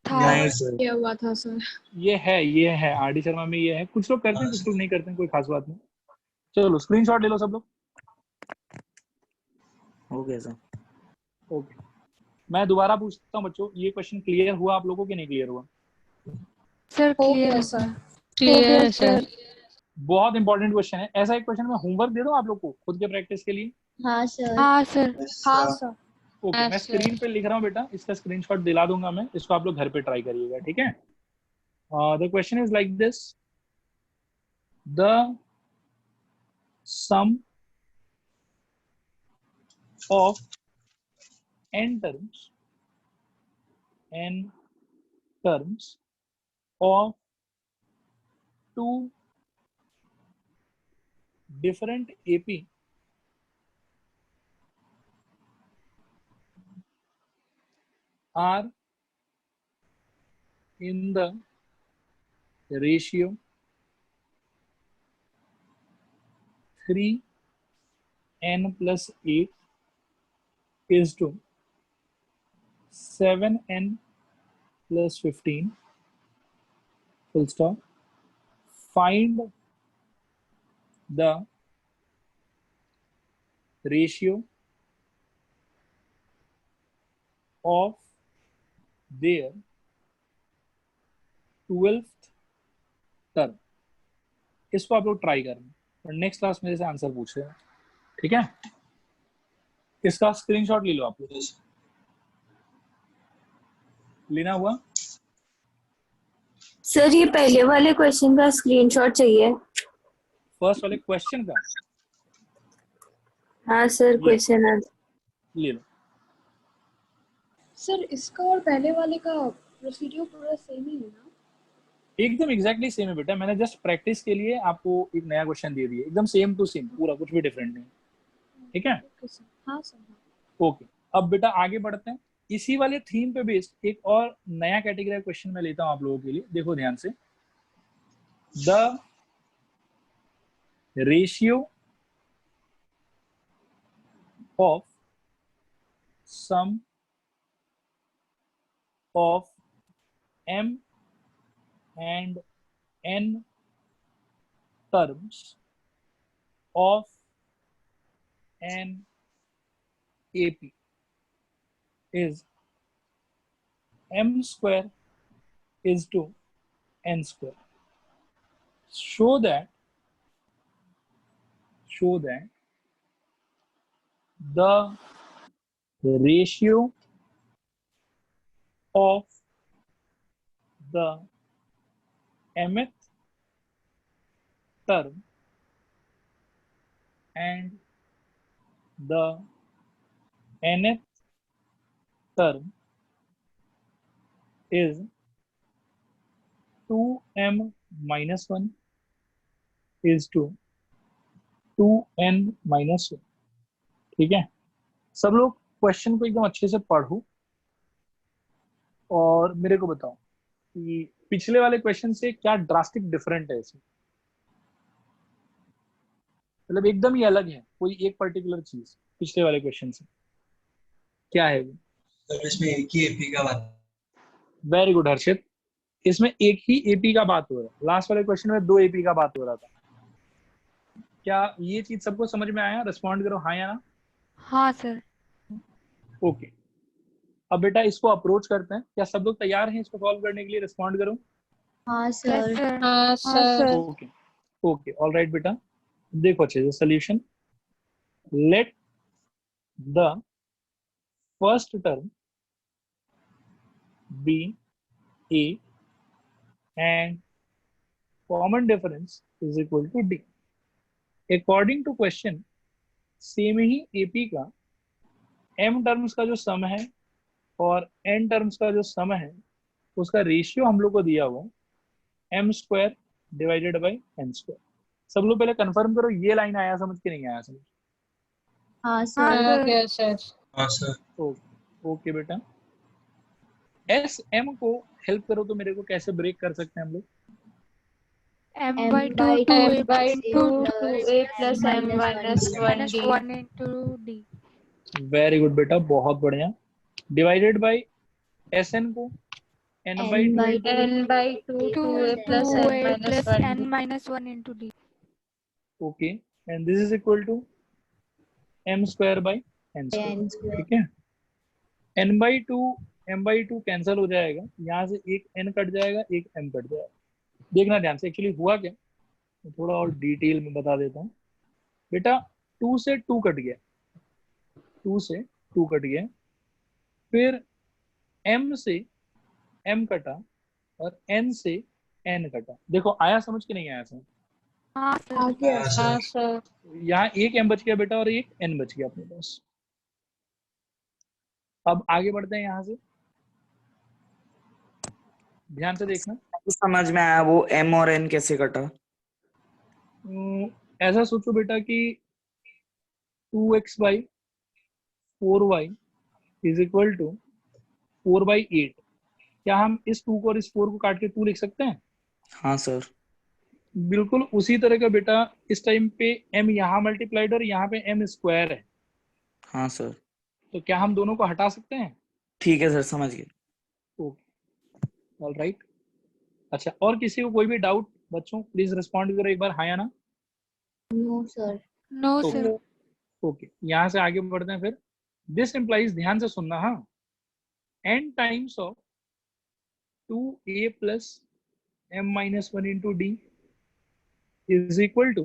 था। नहीं सर। क्या हुआ था सर? ये है आरडी शर्मा में ये है। कुछ लोग करते हैं कुछ लोग नहीं करते हैं, कोई खास बात नहीं। चलो स्क्रीनशॉट ले लो सब लोग। हो गया सर। ओके, मैं दोबारा पूछता हूँ बच्चों, ये क्वेश्चन क्लियर हुआ आप लोगों को कि नहीं क्लियर हुआ? सर हो क्लियर गया है सर। Clear sir. बहुत इंपॉर्टेंट क्वेश्चन है। ऐसा एक क्वेश्चन मैं होमवर्क दे दूं आप लोग को खुद के प्रैक्टिस के लिए? हाँ सर। हाँ सर। हाँ सर। ओके, मैं Yes, sir. स्क्रीन पे लिख रहा हूँ बेटा, इसका स्क्रीनशॉट दिला दूंगा मैं, इसको आप लोग घर पे ट्राई करिएगा, ठीक है। The question is like this, the sum of n terms of two different AP are in the ratio 3n plus 8 is to 7n plus 15, full stop. Find the ratio of their 12th term. इसको आप लोग try करना और next class मेरे से answer पूछ रहे हैं, ठीक है। इसका स्क्रीनशॉट ले लो आप लोग, लेना हुआ। सर ये पहले वाले क्वेश्चन का स्क्रीनशॉट चाहिए। फर्स्ट वाले क्वेश्चन का हाँ सर, क्वेश्चन ले लो। सर इसका और पहले वाले का प्रोसीड्यूर पूरा सेम ही है ना? एकदम एग्जैक्टली सेम है बेटा, मैंने जस्ट प्रैक्टिस के लिए आपको एक नया क्वेश्चन दे दिया, एकदम सेम टू सेम, पूरा कुछ भी डिफरेंट नहीं, ठीक है। ओके सर, हाँ सर, हाँ। ओके, अब बेटा आगे बढ़ते हैं। इसी वाले थीम पे बेस्ड एक और नया कैटेगरी क्वेश्चन मैं लेता हूं आप लोगों के लिए, देखो ध्यान से। The ratio of sum of m and n terms of an AP is m square is to n square. Show that the ratio of the mth term and the nth term is 2m minus 1 is to 2n minus 1, ठीक है। सब लोग question को एकदम अच्छे से पढ़ो और मेरे को बताओ कि पिछले वाले क्वेश्चन से क्या ड्रास्टिक डिफरेंट है इसमें, मतलब एकदम ही अलग है कोई एक पर्टिकुलर चीज पिछले वाले क्वेश्चन से, क्या है वो? सर इसमें एक ही एपी का बात। वेरी गुड हर्षित, इसमें एक ही एपी का बात हो रहा है, लास्ट वाले क्वेश्चन में 2 एपी का बात हो रहा था। क्या ये चीज सबको समझ में आया? रिस्पॉन्ड करो हाँ या ना। हाँ सर। ओके, अब बेटा इसको अप्रोच करते हैं, क्या सब लोग तैयार हैं इसको सॉल्व करने के लिए? रिस्पॉन्ड करो। हाँ Yes, सर। sir. हाँ सर। ओके ओके, ऑलराइट बेटा, देखो अच्छे से solution. Let the first term be a and common difference is equal to d. According to question, same he AP का m टर्म्स का जो सम है और n टर्म्स का जो सम है उसका रेशियो हम लोग को दिया हुआ m square divided by n square. सब लोग पहले कंफर्म करो ये लाइन आया समझ के नहीं आया समझ? हाँ हाँ सर। Okay sir. हाँ सर। ओके बेटा, एस एम को हेल्प करो तो मेरे को कैसे ब्रेक कर सकते हैं हम लोग? m M by 2 by to m a by plus 2 2 to a plus m minus 1 minus d 1 into d. Very good बेटा, बहुत बढ़िया। डिवाइडेड बाय एस एन को n N by 2 by into n by 2 2 to a plus to n a minus plus 1 n d minus 1 into d. Okay, and this is equal to m square by n square, N square। ठीक है। m by 2 cancel हो जाएगा, यहाँ से एक n cut जाएगा एक m cut जाएगा। देखना ध्यान से एक्चुअली हुआ क्या, मैं थोड़ा और डिटेल में बता देता हूँ। बेटा 2 से 2 कट गया, 2 से 2 कट गया, फिर m से m कटा और n से n कटा। देखो आया समझ के नहीं आया समझ? हाँ सर। आ गया हाँ हाँ सर सर। यहाँ एक m बच गया बेटा और एक n बच गया अपने पास। अब आगे बढ़ते हैं यहाँ से, ध्यान से देखना। तो समझ में आया वो m और n कैसे कटा। ऐसा सोचो बेटा कि 2x by 4y is equal to 4/8। क्या हम इस 2 को और इस 4 को काट के 2 लिख सकते हैं? हाँ सर। बिल्कुल उसी तरह का बेटा इस टाइम पे m यहाँ मल्टीप्लाइड और यहाँ पे m स्क्वायर है, हाँ सर। तो क्या हम दोनों को हटा सकते हैं? ठीक है सर, समझ गए। Okay all right. अच्छा, और किसी को कोई भी डाउट बच्चों प्लीज रिस्पॉन्ड करो एक बार, हाँ या ना। No sir. No okay sir. Okay, यहाँ से आगे बढ़ते हैं। फिर दिस इम्प्लाइज, ध्यान से सुनना, हाँ, n times of 2a plus m minus 1 into D is equal to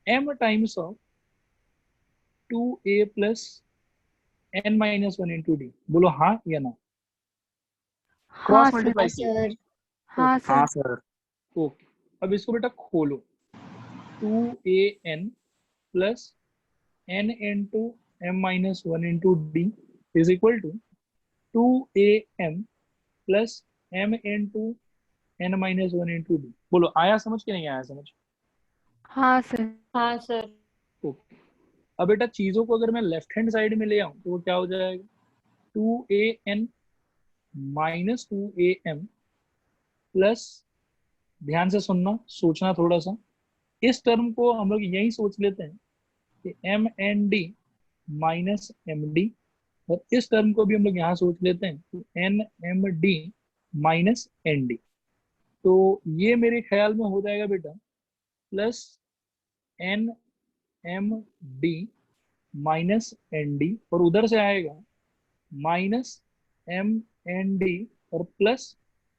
m times of 2a plus n minus 1 into D. बोलो हाँ या ना। हाँ क्रॉस सर। मल्टीप्लाई किया। सर। हाँ हाँ सर। सर। ओके, अब इसको बेटा खोलो। 2an plus n into m minus 1 into D is equal to 2am plus m into n minus 1 into D. बोलो आया समझ के नहीं आया समझ? हाँ सर। हाँ सर। ओके, अब बेटा चीजों को अगर मैं लेफ्ट हैंड साइड में ले आऊं तो वो क्या हो जाएगा? 2an माइनस 2am प्लस, ध्यान से सुनना, सोचना थोड़ा सा, इस टर्म को हम लोग यही सोच लेते हैं कि M N D minus M D, और इस टर्म को भी हम लोग यहाँ सोच लेते हैं कि N M D minus N D. तो ये मेरे ख्याल में हो जाएगा बेटा plus N M D minus N D, और उधर से आएगा माइनस एम एन डी और plus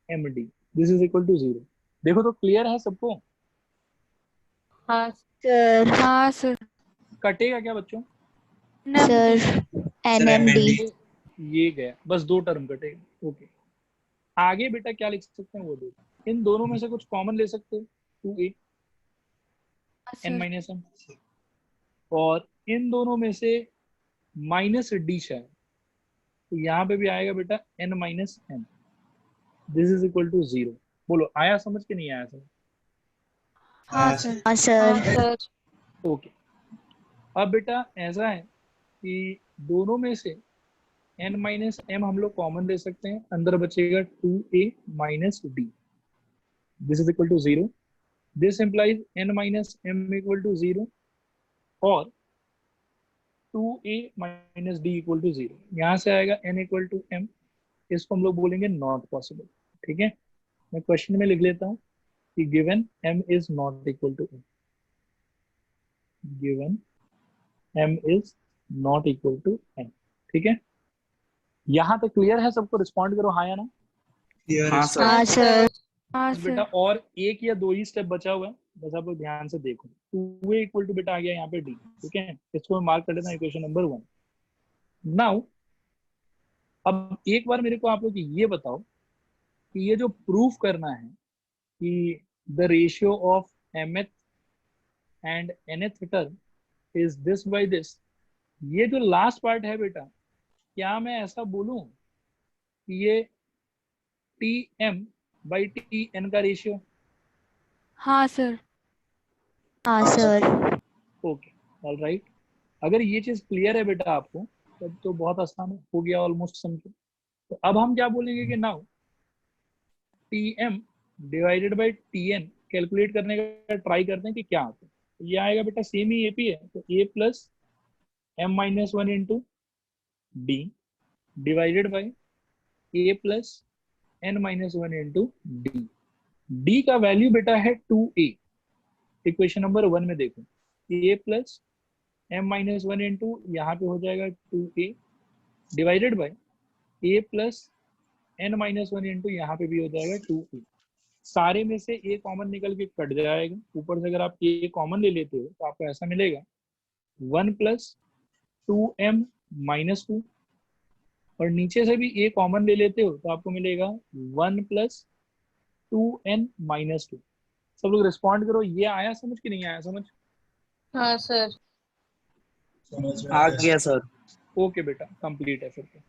M D. This is equal to 0। देखो तो क्लियर है सबको? हाँ सर। हाँ सर। कटेगा क्या बच्चों? Sir sir NMD। ये गया, बस 2 टर्म कटेगा। ओके, आगे बेटा क्या लिख सकते हैं वो देखो। इन दोनों में से कुछ कॉमन ले सकते हो, 2a n sir. Minus m, और इन दोनों में से माइनस डी शायद, तो यहाँ पे भी आएगा बेटा n minus m। This is equal to 0। बोलो आया समझ के नहीं आया समझ? हाँ सर। हाँ हाँ सर। सर। ओके, अब बेटा ऐसा है कि दोनों में से n माइनस m हम लोग कॉमन ले सकते हैं, अंदर बचेगा 2a minus d। This is equal to 0। This implies n minus m equal to 0 और 2a minus d equal to 0। यहाँ से आएगा n इक्वल टू m, इसको हम लोग बोलेंगे नॉट पॉसिबल। ठीक है, मैं क्वेश्चन में लिख लेता हूँ कि given m is not equal to n, given m is not equal to n। ठीक है, यहाँ तक क्लियर है सबको? रिस्पॉन्ड करो हाँ या ना। क्लियर हाँ है सर। हाँ सर। हाँ बस बेटा सर। और एक या दो ही स्टेप बचा हुआ है, बस आप लोग ध्यान से देखो। 2a इक्वल टू बेटा आ गया यहाँ पे d। ठीक है, इसको मैं मार्क कर लेता हूँ इक्वेशन नंबर 1। नाउ अब एक बार मेरे को आप लोग ये बताओ कि ये जो प्रूफ करना है कि the ratio of mth and nth term is this by this, ये जो लास्ट पार्ट है बेटा, क्या मैं ऐसा बोलूं कि ये tm बाई tn का रेशियो? हाँ सर। हाँ सर। Okay all right. अगर ये चीज क्लियर है बेटा आपको, तब तो बहुत आसान हो गया, ऑलमोस्ट समझो। तो अब हम क्या बोलेंगे कि now tm divided by tn calculate करने का ट्राई करते हैं कि क्या आता है। तो ये आएगा बेटा सेम ही ap है, तो a plus m minus 1 into D divided by a plus n minus 1 into D. D का वैल्यू बेटा है 2a, इक्वेशन नंबर 1 में देखो, a plus m minus 1 into यहाँ पे हो जाएगा 2a divided by a plus n minus 1 into यहाँ पे भी हो जाएगा 2a। सारे में से a कॉमन निकल के कट जाएगा, ऊपर से अगर आप a कॉमन ले लेते हो तो आपको ऐसा मिलेगा 1 प्लस 2m माइनस 2 और नीचे से भी a कॉमन ले लेते हो तो आपको मिलेगा 1 + 2n - 2। सब लोग रिस्पॉन्ड करो, ये आया समझ कि नहीं आया समझ? हाँ सर। समझ में आ आ गया गया सर। सर। ओके बेटा, कंप्लीट है फिर तो।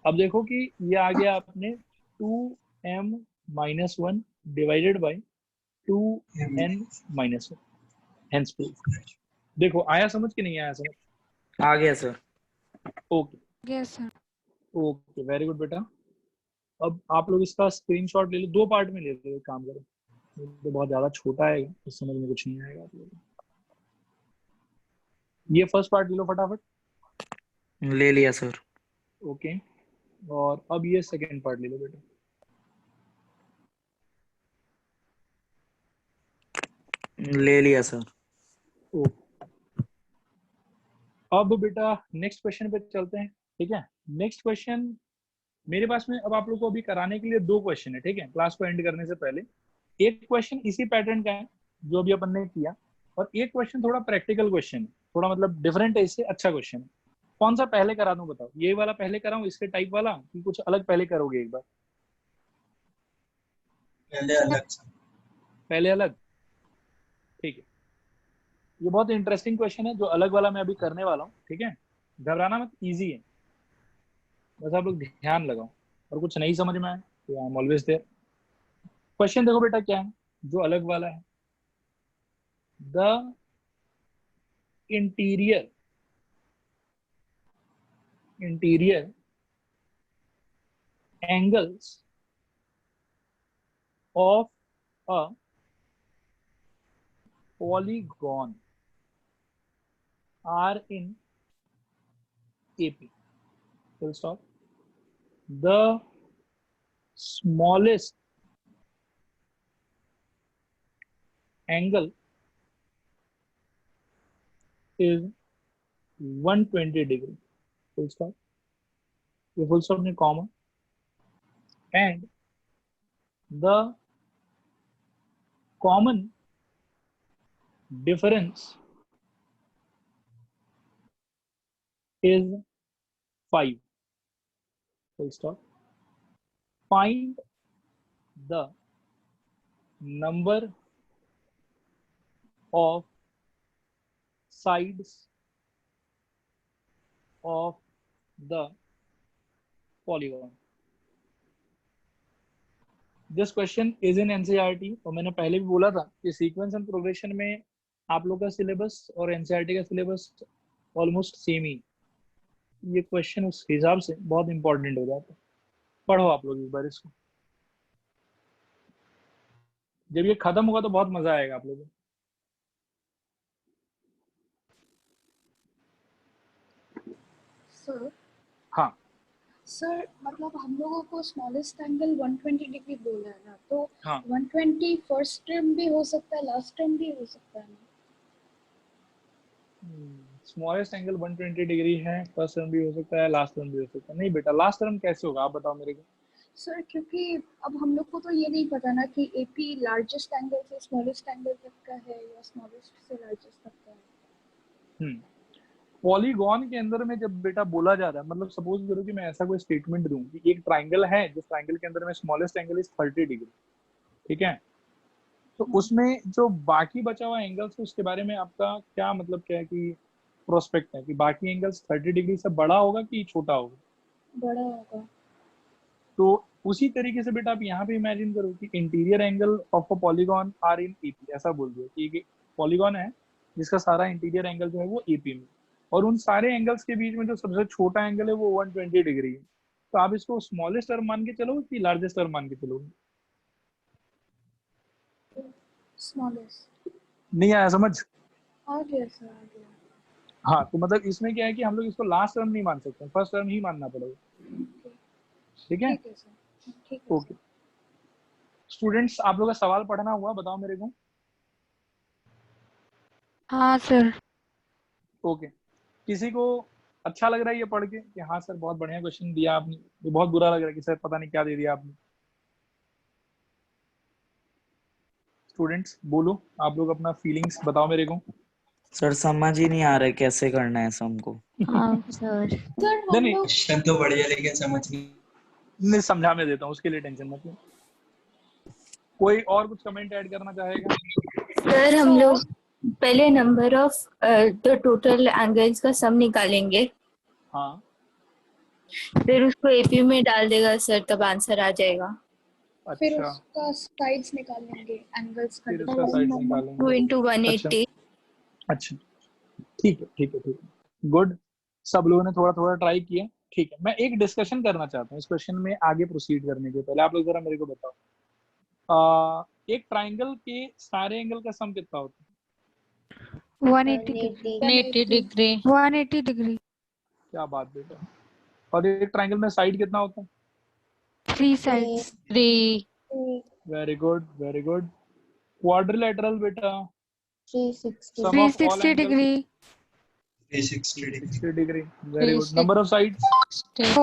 अब देखो कि ये आ गया अपने 2m - 1 divided by 2n - 1 hence proof. देखो आया समझ कि नहीं आया समझ? आ गया sir. Okay yes sir. Okay, very good बेटा। अब आप लोग इसका स्क्रीनशॉट ले लो, 2 पार्ट में ले लो, एक काम करो, तो बहुत ज्यादा छोटा है तो समझ में कुछ नहीं आएगा आप लोगों को। ये फर्स्ट पार्ट ले लो फटाफट। ले लिया सर। ओके, और अब ये सेकंड पार्ट ले लो बेटा। ले लिया सर। ओके, अब बेटा नेक्स्ट क्वेश्चन पे चलते हैं, ठीक है? नेक्स्ट क्वेश्चन मेरे पास में अब आप लोग को अभी कराने के लिए 2 क्वेश्चन है, ठीक है? क्लास को एंड करने से पहले एक क्वेश्चन इसी पैटर्न का है जो अभी अपन ने किया, और एक क्वेश्चन थोड़ा प्रैक्टिकल क्वेश्चन है, थोड़ा मतलब डिफरेंट है, इससे अच्छा क्वेश्चन है। कौन सा पहले करा दूं बताओ? ये वाला पहले कराऊं, इसके टाइप वाला, कि कुछ अलग पहले करोगे एक बार? पहले अलग सर। पहले अलग, ठीक है। ये बहुत इंटरेस्टिंग क्वेश्चन है जो अलग वाला मैं अभी करने वाला हूँ, ठीक है? घबराना मत, इजी है, बस आप लोग ध्यान लगाओ, और कुछ नहीं समझ में आए तो I am always there. Question देखो बेटा क्या है जो अलग वाला है। The interior angles of a polygon are in AP. Full stop. The smallest angle is 120 degree. Full stop. ये full stop ने comma, and the common difference is 5. Full stop. Find the number of sides of the polygon. This question is in NCERT, और मैंने पहले भी बोला था कि sequence and progression में आप लोग का सिलेबस और एनसीईआरटी का सिलेबस ऑलमोस्ट सेम ही। ये क्वेश्चन उस हिसाब से बहुत इंपॉर्टेंट हो जाता है। पढ़ो आप लोग एक बार इसको, जब ये खत्म होगा तो बहुत मजा आएगा आप लोगों को। सर हाँ सर मतलब हम लोगों को स्मॉलेस्ट एंगल 120 डिग्री बोला है ना, तो हाँ 120 फर्स्ट टर्म भी हो सकता है, लास्ट टर्म भी हो सकता है ना? स्मॉलेस्ट एंगल 120 डिग्री है, फर्स्ट टर्म भी हो सकता है, लास्ट टर्म भी हो सकता है। नहीं बेटा, लास्ट टर्म कैसे होगा आप बताओ मेरे को। सर क्योंकि अब हम लोग को तो ये नहीं पता ना कि एपी लार्जेस्ट एंगल से स्मॉलेस्ट एंगल तक का है या स्मॉलेस्ट से लार्जेस्ट तक का है। पॉलीगॉन के अंदर में जब बेटा बोला जा रहा है, मतलब सपोज करो कि मैं ऐसा कोई स्टेटमेंट दूं कि एक ट्राइंगल है, जिस ट्राइंगल के अंदर में स्मॉलेस्ट एंगल इज 30 डिग्री, ठीक है? तो उसमें जो बाकी बचा हुआ एंगल्स है उसके बारे में आपका क्या मतलब, क्या है कि प्रोस्पेक्ट है कि बाकी एंगल्स 30 डिग्री से बड़ा होगा कि छोटा होगा? बड़ा होगा। तो उसी तरीके से बेटा आप यहाँ पे इमेजिन करो कि interior angle of a polygon are in AP, ऐसा बोल दो कि पॉलीगॉन है जिसका सारा इंटीरियर एंगल जो है वो एपी में, और उन सारे एंगल्स के बीच में जो सबसे छोटा एंगल है वो 120 डिग्री है। तो आप इसको स्मॉलेस्ट टर्म मान के चलो कि लार्जेस्ट टर्म मान के चलोगे? स्मॉलेस्ट। नहीं आया समझ? आ गया सर, आ गया। हाँ, तो मतलब इसमें क्या है कि हम लोग इसको लास्ट टर्म नहीं मान सकते, फर्स्ट टर्म ही मानना पड़ेगा, ठीक है? ठीक है सर, ठीक है। ओके स्टूडेंट्स, आप लोग का सवाल पढ़ना हुआ, बताओ मेरे को। हाँ सर। ओके, किसी को अच्छा लग रहा है ये पढ़ के कि हाँ सर बहुत बढ़िया क्वेश्चन दिया आपने, ये बहुत बुरा लग रहा है कि सर पता नहीं क्या दे दिया आपने? स्टूडेंट्स बोलो, आप लोग अपना फीलिंग्स बताओ मेरे को। सर समझ ही नहीं आ रहा है कैसे करना है सम को। हाँ सर। सर हम नहीं लोग क्वेश्चन तो बढ़िया लेकिन समझ नहीं। नहीं समझा मैं देता हूँ, उसके लिए टेंशन मत लो। कोई और कुछ कमेंट ऐड करना चाहेगा? सर हम लोग पहले number of the total angles का सम निकालेंगे, हाँ फिर उसको एपी में डाल देगा सर, तब आंसर आ जाएगा। फिर अच्छा, उसका साइड्स निकालेंगे, एंगल्स का फिर उसका difference। साइड 2 निकालेंगे। into 180। अच्छा ठीक है ठीक है ठीक है, गुड। सब लोगों ने थोड़ा थोड़ा ट्राई किया। ठीक है, मैं एक डिस्कशन करना चाहता हूँ इस क्वेश्चन में आगे प्रोसीड करने के पहले। आप लोग जरा मेरे को बताओ, एक ट्राइंगल के सारे एंगल का सम कितना होता है? 180 डिग्री 180 डिग्री 180 डिग्री क्या बात बेटा। और एक ट्राइंगल में साइड कितना होता है? 3 sides 3 very good very good. Quadrilateral बेटा, 360 sum of all 360 angles degree 360 degree 60 degree. Very good. Number of sides 4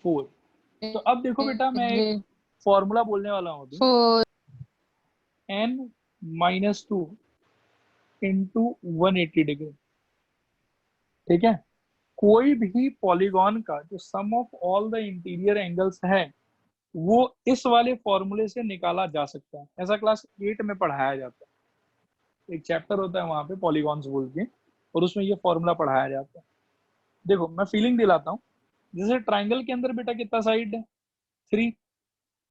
4। तो अब देखो बेटा, मैं एक फॉर्मूला बोलने वाला हूँ अभी। 4 n माइनस 2 इंटू 180 डिग्री। ठीक है, कोई भी पॉलीगॉन का जो sum of all the interior angles है वो इस वाले फॉर्मूले से निकाला जा सकता है। ऐसा क्लास 8 में पढ़ाया जाता है, एक चैप्टर होता है वहां पे पॉलीगॉन्स बोल के, और उसमें ये फॉर्मूला पढ़ाया जाता है। देखो मैं फीलिंग दिलाता हूँ, जैसे ट्राइंगल के अंदर बेटा कितना साइड है? 3।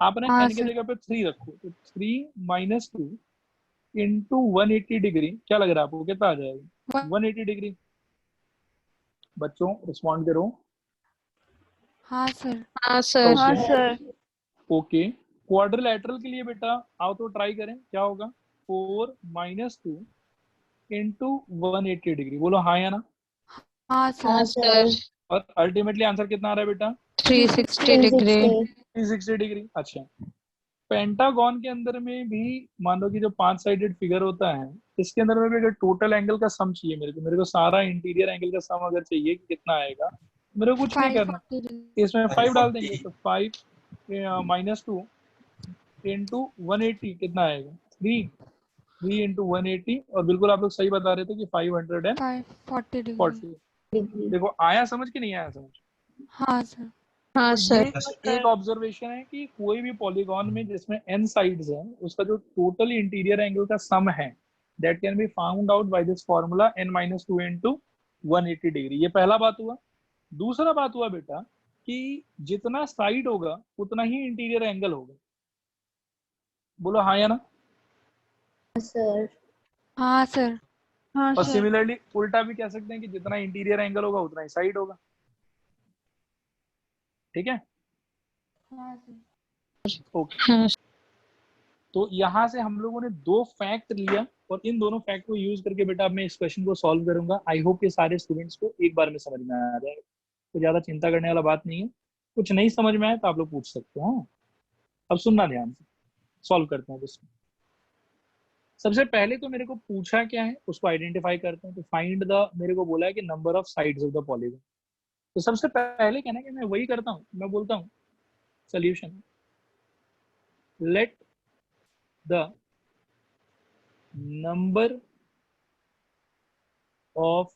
आपने हाँ n की सर जगह पे 3 रखो, तो 3 माइनस 2 इंटू 180 डिग्री, क्या लग रहा है आपको कितना आ जाएगा? 180 डिग्री। बच्चों रिस्पॉन्ड करो। हाँ सर हाँ सर हाँ ओके सर। ओके। क्वाड्रिलेटरल के लिए बेटा आओ तो ट्राई करें, क्या होगा? 4 माइनस 2 इंटू 180 डिग्री। बोलो हाँ या ना। हाँ हाँ सर सर और अल्टीमेटली आंसर कितना आ रहा है बेटा? 360 डिग्री 360 डिग्री। अच्छा, पेंटागन के अंदर में भी मान लो कि जो 5 साइडेड फिगर होता है, इसके अंदर में भी अगर टोटल एंगल का सम चाहिए मेरे को सारा इंटीरियर एंगल का सम अगर चाहिए कि कितना आएगा, मेरे को कुछ नहीं करना, 540 डिग्री इसमें 5 डाल 540 देंगे। तो 5 माइनस 2 इंटू 180 कितना आएगा? 3 इंटू 180। और बिल्कुल आप लोग सही बता रहे थे कि 540। 540 डिग्री देखो आया समझ कि नहीं आया समझ? हाँ सर हाँ तो सर ये एक ऑब्जर्वेशन है कि कोई भी पॉलीगॉन में जिसमें n साइड्स हैं, उसका जो टोटल इंटीरियर एंगल का सम है that can be found out by this formula n minus 2 into 180 degree. ये पहला बात हुआ। दूसरा बात हुआ बेटा कि जितना साइड होगा उतना ही इंटीरियर एंगल होगा। बोलो हाँ या ना। सर। हाँ सर हाँ और सर। सिमिलरली उल्टा भी कह सकते हैं कि जितना इंटीरियर एंगल होगा उतना ही साइड होगा। ठीक है, हाँ सर ओके। हाँ तो यहाँ से हम लोगों ने 2 फैक्ट लिया, और इन दोनों फैक्ट को यूज करके बेटा अब मैं इस क्वेश्चन को सॉल्व करूंगा। आई होप ये सारे स्टूडेंट्स को एक बार में समझ में आ जाएगा, तो ज्यादा चिंता करने वाला बात नहीं है। कुछ नहीं समझ में आए तो आप लोग पूछ सकते हो। हाँ, अब सुनना ध्यान से, सॉल्व करते हैं इसको। सबसे पहले तो मेरे को पूछा क्या है उसको आइडेंटिफाई करते हैं। तो फाइंड द, मेरे को बोला है कि number of sides of the polygon. तो सबसे पहले क्या ना कि मैं वही करता हूँ, मैं बोलता हूँ solution let the number of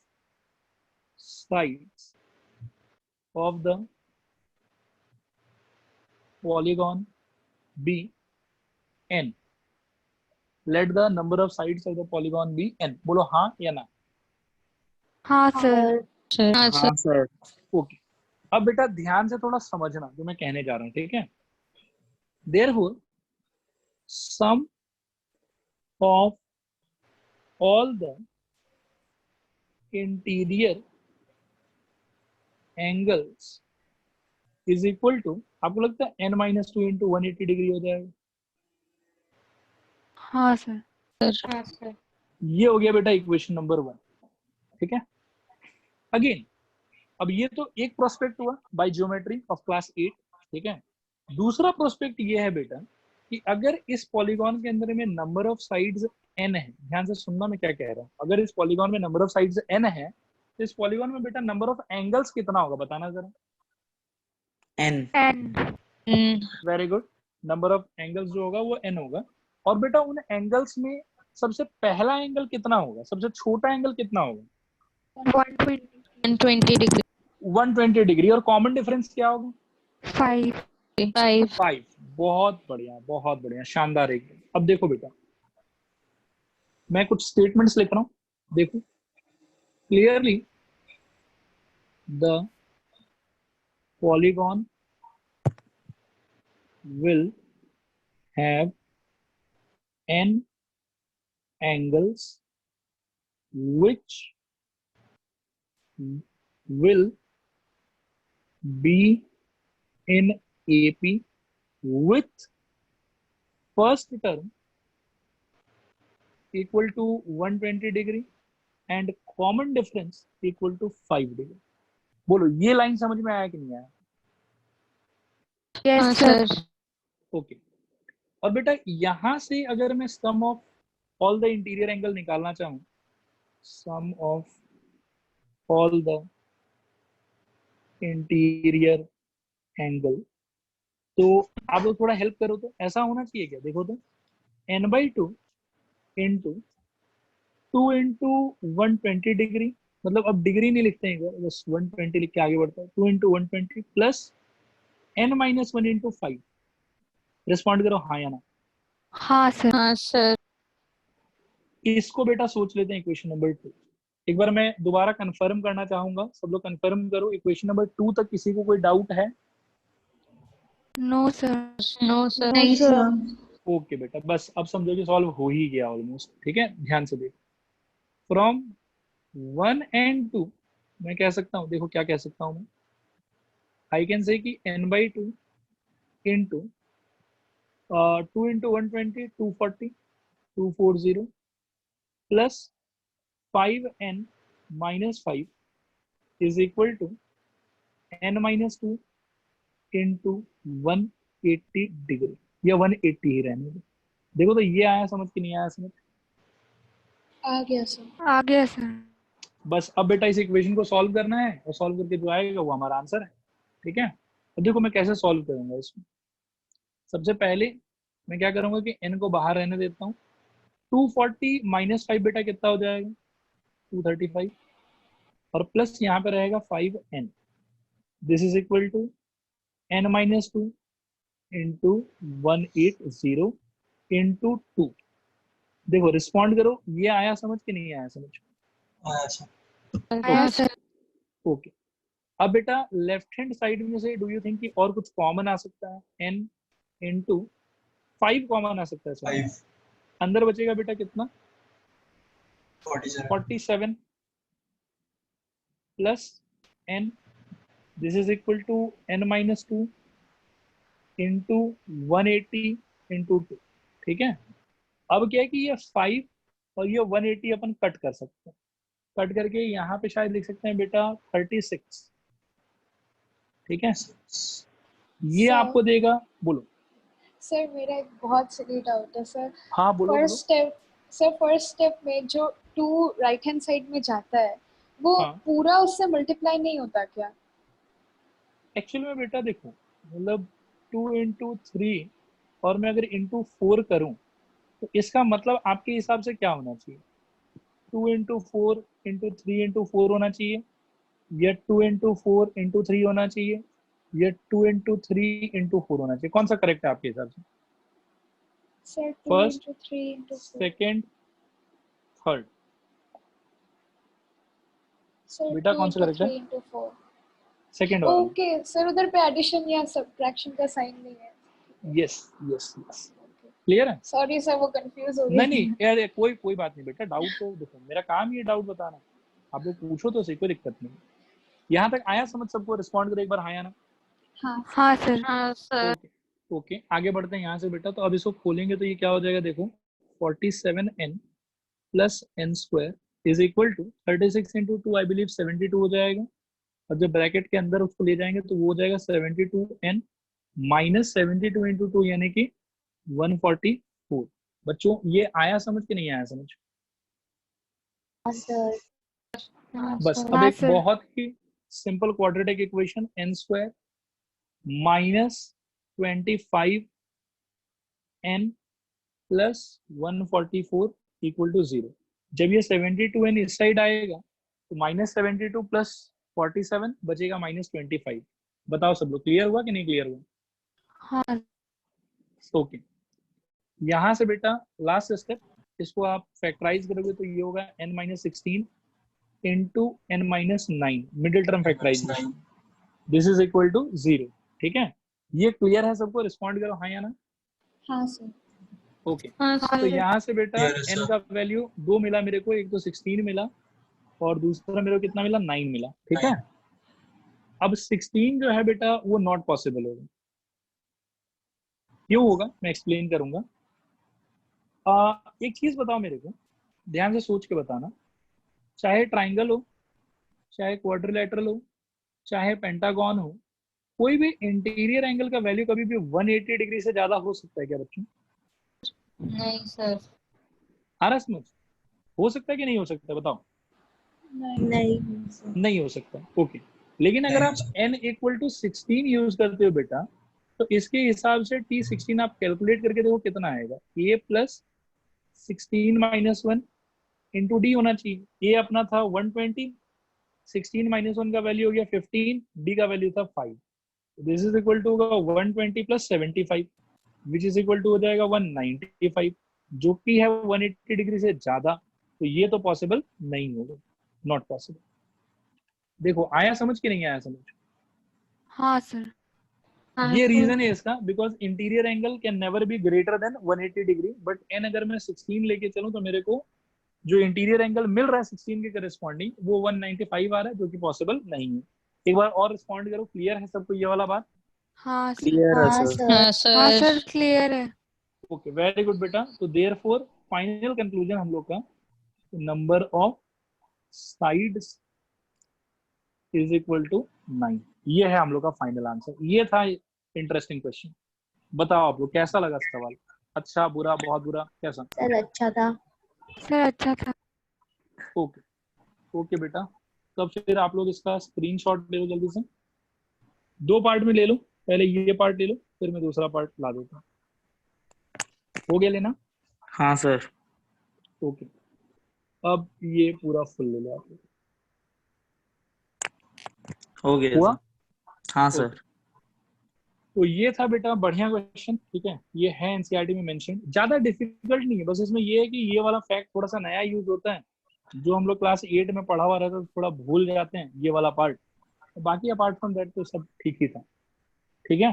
sides of the polygon be n. Let the number of sides of the polygon be n. बोलो हाँ या ना। हाँ सर सर हाँ सर हाँ सर। ओके, अब बेटा ध्यान से थोड़ा समझना जो मैं कहने जा रहा हूँ, ठीक है। Therefore, sum of all the interior angles is equal to, आपको लगता है n माइनस 2 इंटू 180 डिग्री हो जाएगा? हाँ सर हाँ सर ये हो गया बेटा इक्वेशन नंबर 1। ठीक है, अगेन अब ये तो एक प्रोस्पेक्ट हुआ बाय ज्योमेट्री ऑफ क्लास 8। ठीक है, दूसरा प्रोस्पेक्ट ये है बेटा कि अगर इस पॉलीगॉन के अंदर में नंबर ऑफ साइड्स n है, ध्यान से सुनना मैं क्या कह रहा हूँ। अगर इस पॉलीगॉन में नंबर ऑफ साइड्स n है तो इस पॉलीगॉन में बेटा नंबर ऑफ एंगल्स कितना होगा बताना जरा। n। Very good, number of angles जो होगा वो n होगा। और बेटा उन एंगल्स में सबसे पहला एंगल कितना होगा, सबसे छोटा एंगल कितना होगा? 120 degree. 120 डिग्री। और कॉमन डिफरेंस क्या होगा? 5 5। बहुत बढ़िया, शानदार एकदम। अब देखो बेटा, मैं कुछ स्टेटमेंट्स लिख रहा हूं, देखो clearly. The polygon will have n angles which will be in AP with first term equal to 120 degree and common difference equal to 5 degree। बोलो ये लाइन समझ में आया कि नहीं आया? yes sir okay. और बेटा यहां से अगर मैं sum of all the interior angle निकालना चाहूं, sum of all the interior angle, तो आप लोग थोड़ा हेल्प करो। तो ऐसा होना चाहिए क्या, देखो तो n/2 इंटू 2 इंटू 120 डिग्री, मतलब अब डिग्री नहीं लिखते हैं, बस 120 लिख के आगे बढ़ता है। 2 into 120 plus n-1 into 5। Respond करो हाँ या ना। हाँ सर इसको बेटा सोच लेते हैं इक्वेशन नंबर 2। एक बार मैं दोबारा कंफर्म करना चाहूंगा, सब लोग कंफर्म करो। इक्वेशन नंबर 2 तक किसी को कोई डाउट है? नो सर नहीं सर. ओके बेटा, बस अब समझो कि सॉल्व हो ही गया ऑलमोस्ट। ठीक है, ध्यान से देखो। फ्रॉम 1 and 2 मैं कह सकता हूँ, देखो क्या कह सकता हूँ मैं, आई कैन से कि n/2 into 2 into 120 240 240 plus 5n minus 5 is equal to n-2 into 180 degree, या 180 ही रहने दो। देखो तो ये आया समझ कि नहीं आया समझ? आ गया सर. आ गया सर बस अब बेटा इस इक्वेशन को सॉल्व करना है, और सॉल्व करके जो आएगा वो हमारा आंसर है। ठीक है, अब देखो मैं कैसे सॉल्व करूंगा इसमें। सबसे पहले मैं क्या करूंगा कि n को बाहर रहने देता हूँ। 240 माइनस 5 बेटा कितना हो जाएगा? 235, और प्लस यहाँ पे रहेगा 5n। This is equal to n-2 into 180 into 2। देखो रिस्पॉन्ड करो, ये आया समझ कि नहीं आया समझ? आया सर। आया सर ओके। अब बेटा लेफ्ट हैंड साइड में से डू यू थिंक कि और कुछ कॉमन आ सकता है? n इंटू 5 कॉमन आ सकता है सर। 5 अंदर बचेगा बेटा कितना? 47 47 plus n, this is equal to n-2 into 180 into 2। ठीक है, अब क्या है कि ये 5 और ये 180 अपन कट कर सकते हैं। कट करके यहाँ पे शायद लिख सकते हैं बेटा 36। ठीक है, ये सर. आपको देगा, बोलो। सर मेरा एक बहुत सिली डाउट है सर. हाँ बोलो बोलो। फर्स्ट स्टेप में जो 2 राइट हैंड साइड में जाता है वो हाँ पूरा उससे मल्टीप्लाई नहीं होता क्या? एक्चुअल में बेटा देखो, मतलब 2 इंटू 3 और मैं अगर इंटू 4 करूं तो इसका मतलब आपके हिसाब से क्या होना चाहिए? 2 इंटू 4 इंटू 3 इंटू 4 होना चाहिए, या 2 इंटू 4 इंटू 3 होना चाहिए, या 2 इंटू 3 इंटू 4 होना चाहिए? कौन सा करेक्ट है आपके हिसाब से? Sir 2 first, into 3 into 4. Second, third? Sir बेटा 2 कौन सा into करेक्ट है? 3 into 4. सेकेंड वाला। ओके सर, उधर पे एडिशन या सब्ट्रैक्शन का साइन नहीं है. यस यस यस, क्लियर है? सॉरी सर, वो कंफ्यूज हो गई. नहीं यार कोई बात नहीं बेटा, डाउट तो देखो मेरा काम ही है डाउट बताना। आप लोग पूछो तो सही, कोई दिक्कत नहीं। यहाँ तक आया समझ सबको? रिस्पॉन्ड करो एक बार हाँ या ना। हाँ हाँ सर ओके ओके, आगे बढ़ते हैं यहाँ से बेटा। तो अब इसको खोलेंगे तो ये क्या हो जाएगा, देखो 47n plus n² is equal to 36 into 2 I believe 72 हो जाएगा। और जब ब्रैकेट के अंदर उसको ले जाएंगे तो वो हो जाएगा 72n माइनस 72 इंटू 2 यानी कि 144। बच्चों ये आया समझ कि नहीं आया समझ? सर बस अब हाँ एक सर बहुत ही simple quadratic equation, n² minus 25n plus 144 equal to 0। जब ये 72n इस साइड आएगा तो -72 प्लस 47 बचेगा -25। बताओ सब लोग, क्लियर हुआ कि नहीं क्लियर हुआ? हाँ ओके, यहाँ से बेटा लास्ट स्टेप, इसको आप फैक्टराइज करोगे तो ये होगा n-16 into n-9, middle term factorisation, this is equal to 0। ठीक है, ये क्लियर है सबको? रिस्पॉन्ड करो हाँ या ना। हाँ सर। ओके, हाँ तो सर। यहाँ से बेटा Clear है, n sir. का वैल्यू 2 मिला मेरे को, एक तो 16 मिला और दूसरा मेरे को कितना मिला, 9 मिला। ठीक है, अब 16 जो है बेटा वो नॉट पॉसिबल होगा। क्यों होगा मैं एक्सप्लेन करूंगा। एक चीज बताओ मेरे को, ध्यान से सोच के बताना, चाहे ट्राइंगल हो, चाहे क्वाड्रिलेटरल हो, चाहे पेंटागन हो, कोई भी इंटीरियर एंगल का वैल्यू कभी भी 180 डिग्री से ज्यादा हो सकता है क्या बच्चों? नहीं सर। आ रहा समझ? हो सकता है कि नहीं हो सकता, बताओ। नहीं नहीं हो सकता। ओके, लेकिन अगर आप n इक्वल टू 16 यूज करते हो बेटा, तो इसके हिसाब से t16 आप कैलकुलेट करके देखो कितना आएगा, a plus 16 minus 1 into D होना चाहिए। a अपना था 120, 16 माइनस 1 का वैल्यू हो गया 15, d का वैल्यू था 5। दिस इज इक्वल टू होगा 120 plus 75 which is equal to हो जाएगा 195, जो कि है 180 डिग्री से ज्यादा। तो ये तो पॉसिबल नहीं होगा, नॉट पॉसिबल। देखो आया समझ कि नहीं आया समझ? हाँ सर। ये रीजन है इसका, because interior angle can never be greater than 180 degree, but n अगर मैं 16 लेके चलूं तो मेरे को जो इंटीरियर एंगल मिल रहा है 16 के करस्पॉन्डिंग वो 195 आ रहा है, जो कि पॉसिबल नहीं है। एक बार और रिस्पॉन्ड करो, क्लियर है सबको ये वाला बात? हाँ सर। क्लियर है हाँ सर। सर। हाँ सर क्लियर है। ओके, वेरी गुड बेटा। तो देयरफॉर फाइनल कंक्लूजन हम लोग का, number of sides is equal to 9, ये है हम लोग का फाइनल आंसर। ये था इंटरेस्टिंग क्वेश्चन। बताओ आप लोग कैसा लगा सवाल? अच्छा, बुरा, बहुत बुरा, कैसा? सर अच्छा था। सर अच्छा था। ओके ओके बेटा, तब फिर आप लोग इसका स्क्रीनशॉट ले लो जल्दी से। 2 पार्ट में ले लो, पहले ये पार्ट ले लो, फिर मैं दूसरा पार्ट ला देता हूँ। हो गया लेना? हाँ सर। ओके, अब ये पूरा फुल ले लो आप लोग। हो गया हुआ? सर। हाँ सर। ओके, तो ये था बेटा बढ़िया क्वेश्चन। ठीक है, ये है एनसीईआरटी में मेंशन, ज्यादा डिफिकल्ट नहीं है, बस इसमें ये है कि ये वाला फैक्ट थोड़ा सा नया यूज होता है, जो हम लोग क्लास 8 में पढ़ा हुआ रहता है, थोड़ा भूल जाते हैं ये वाला पार्ट। बाकी अपार्ट फ्रॉम दैट तो सब ठीक ही था। ठीक है,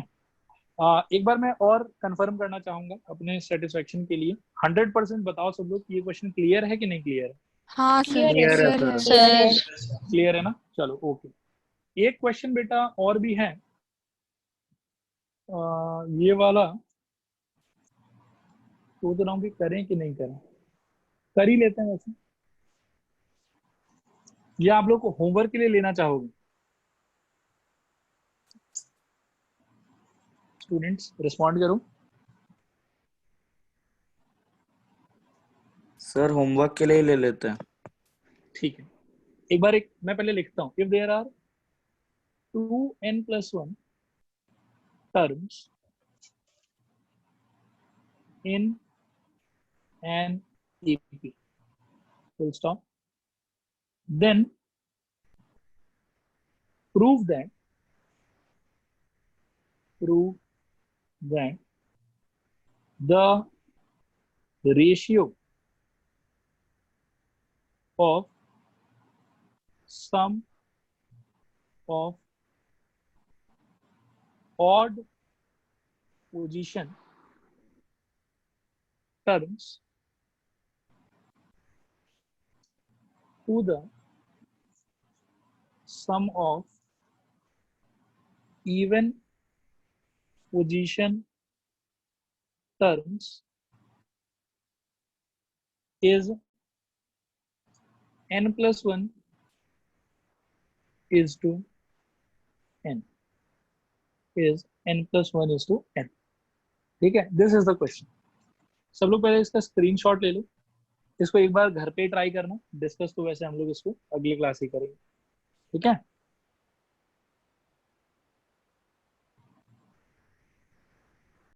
एक बार मैं और कंफर्म करना चाहूंगा अपने सेटिस्फेक्शन के लिए, 100% बताओ सब लोग कि ये क्वेश्चन क्लियर है कि नहीं क्लियर है? हाँ सर। क्लियर है क्लियर है। सर। क्लियर है ना? चलो ओके। एक क्वेश्चन बेटा और भी है, ये वाला सोच रहा हूँ कि करें कि नहीं करें, कर ही लेते हैं वैसे, या आप लोग को होमवर्क के लिए लेना चाहोगे? स्टूडेंट्स रिस्पॉन्ड करो। सर होमवर्क के लिए ही ले लेते हैं। ठीक है, एक बार मैं पहले लिखता हूँ। If there are 2n+1 terms in an EP, full stop, then prove that the ratio of sum of odd position terms to the sum of even position terms is n+1 is to n, is n+1 is to n। ठीक है, this is the question. सब लोग पहले इसका screenshot ले लो, इसको एक बार घर पे ट्राई करना, डिस्कस तो वैसे हम लोग इसको अगली क्लास ही करेंगे। ठीक है,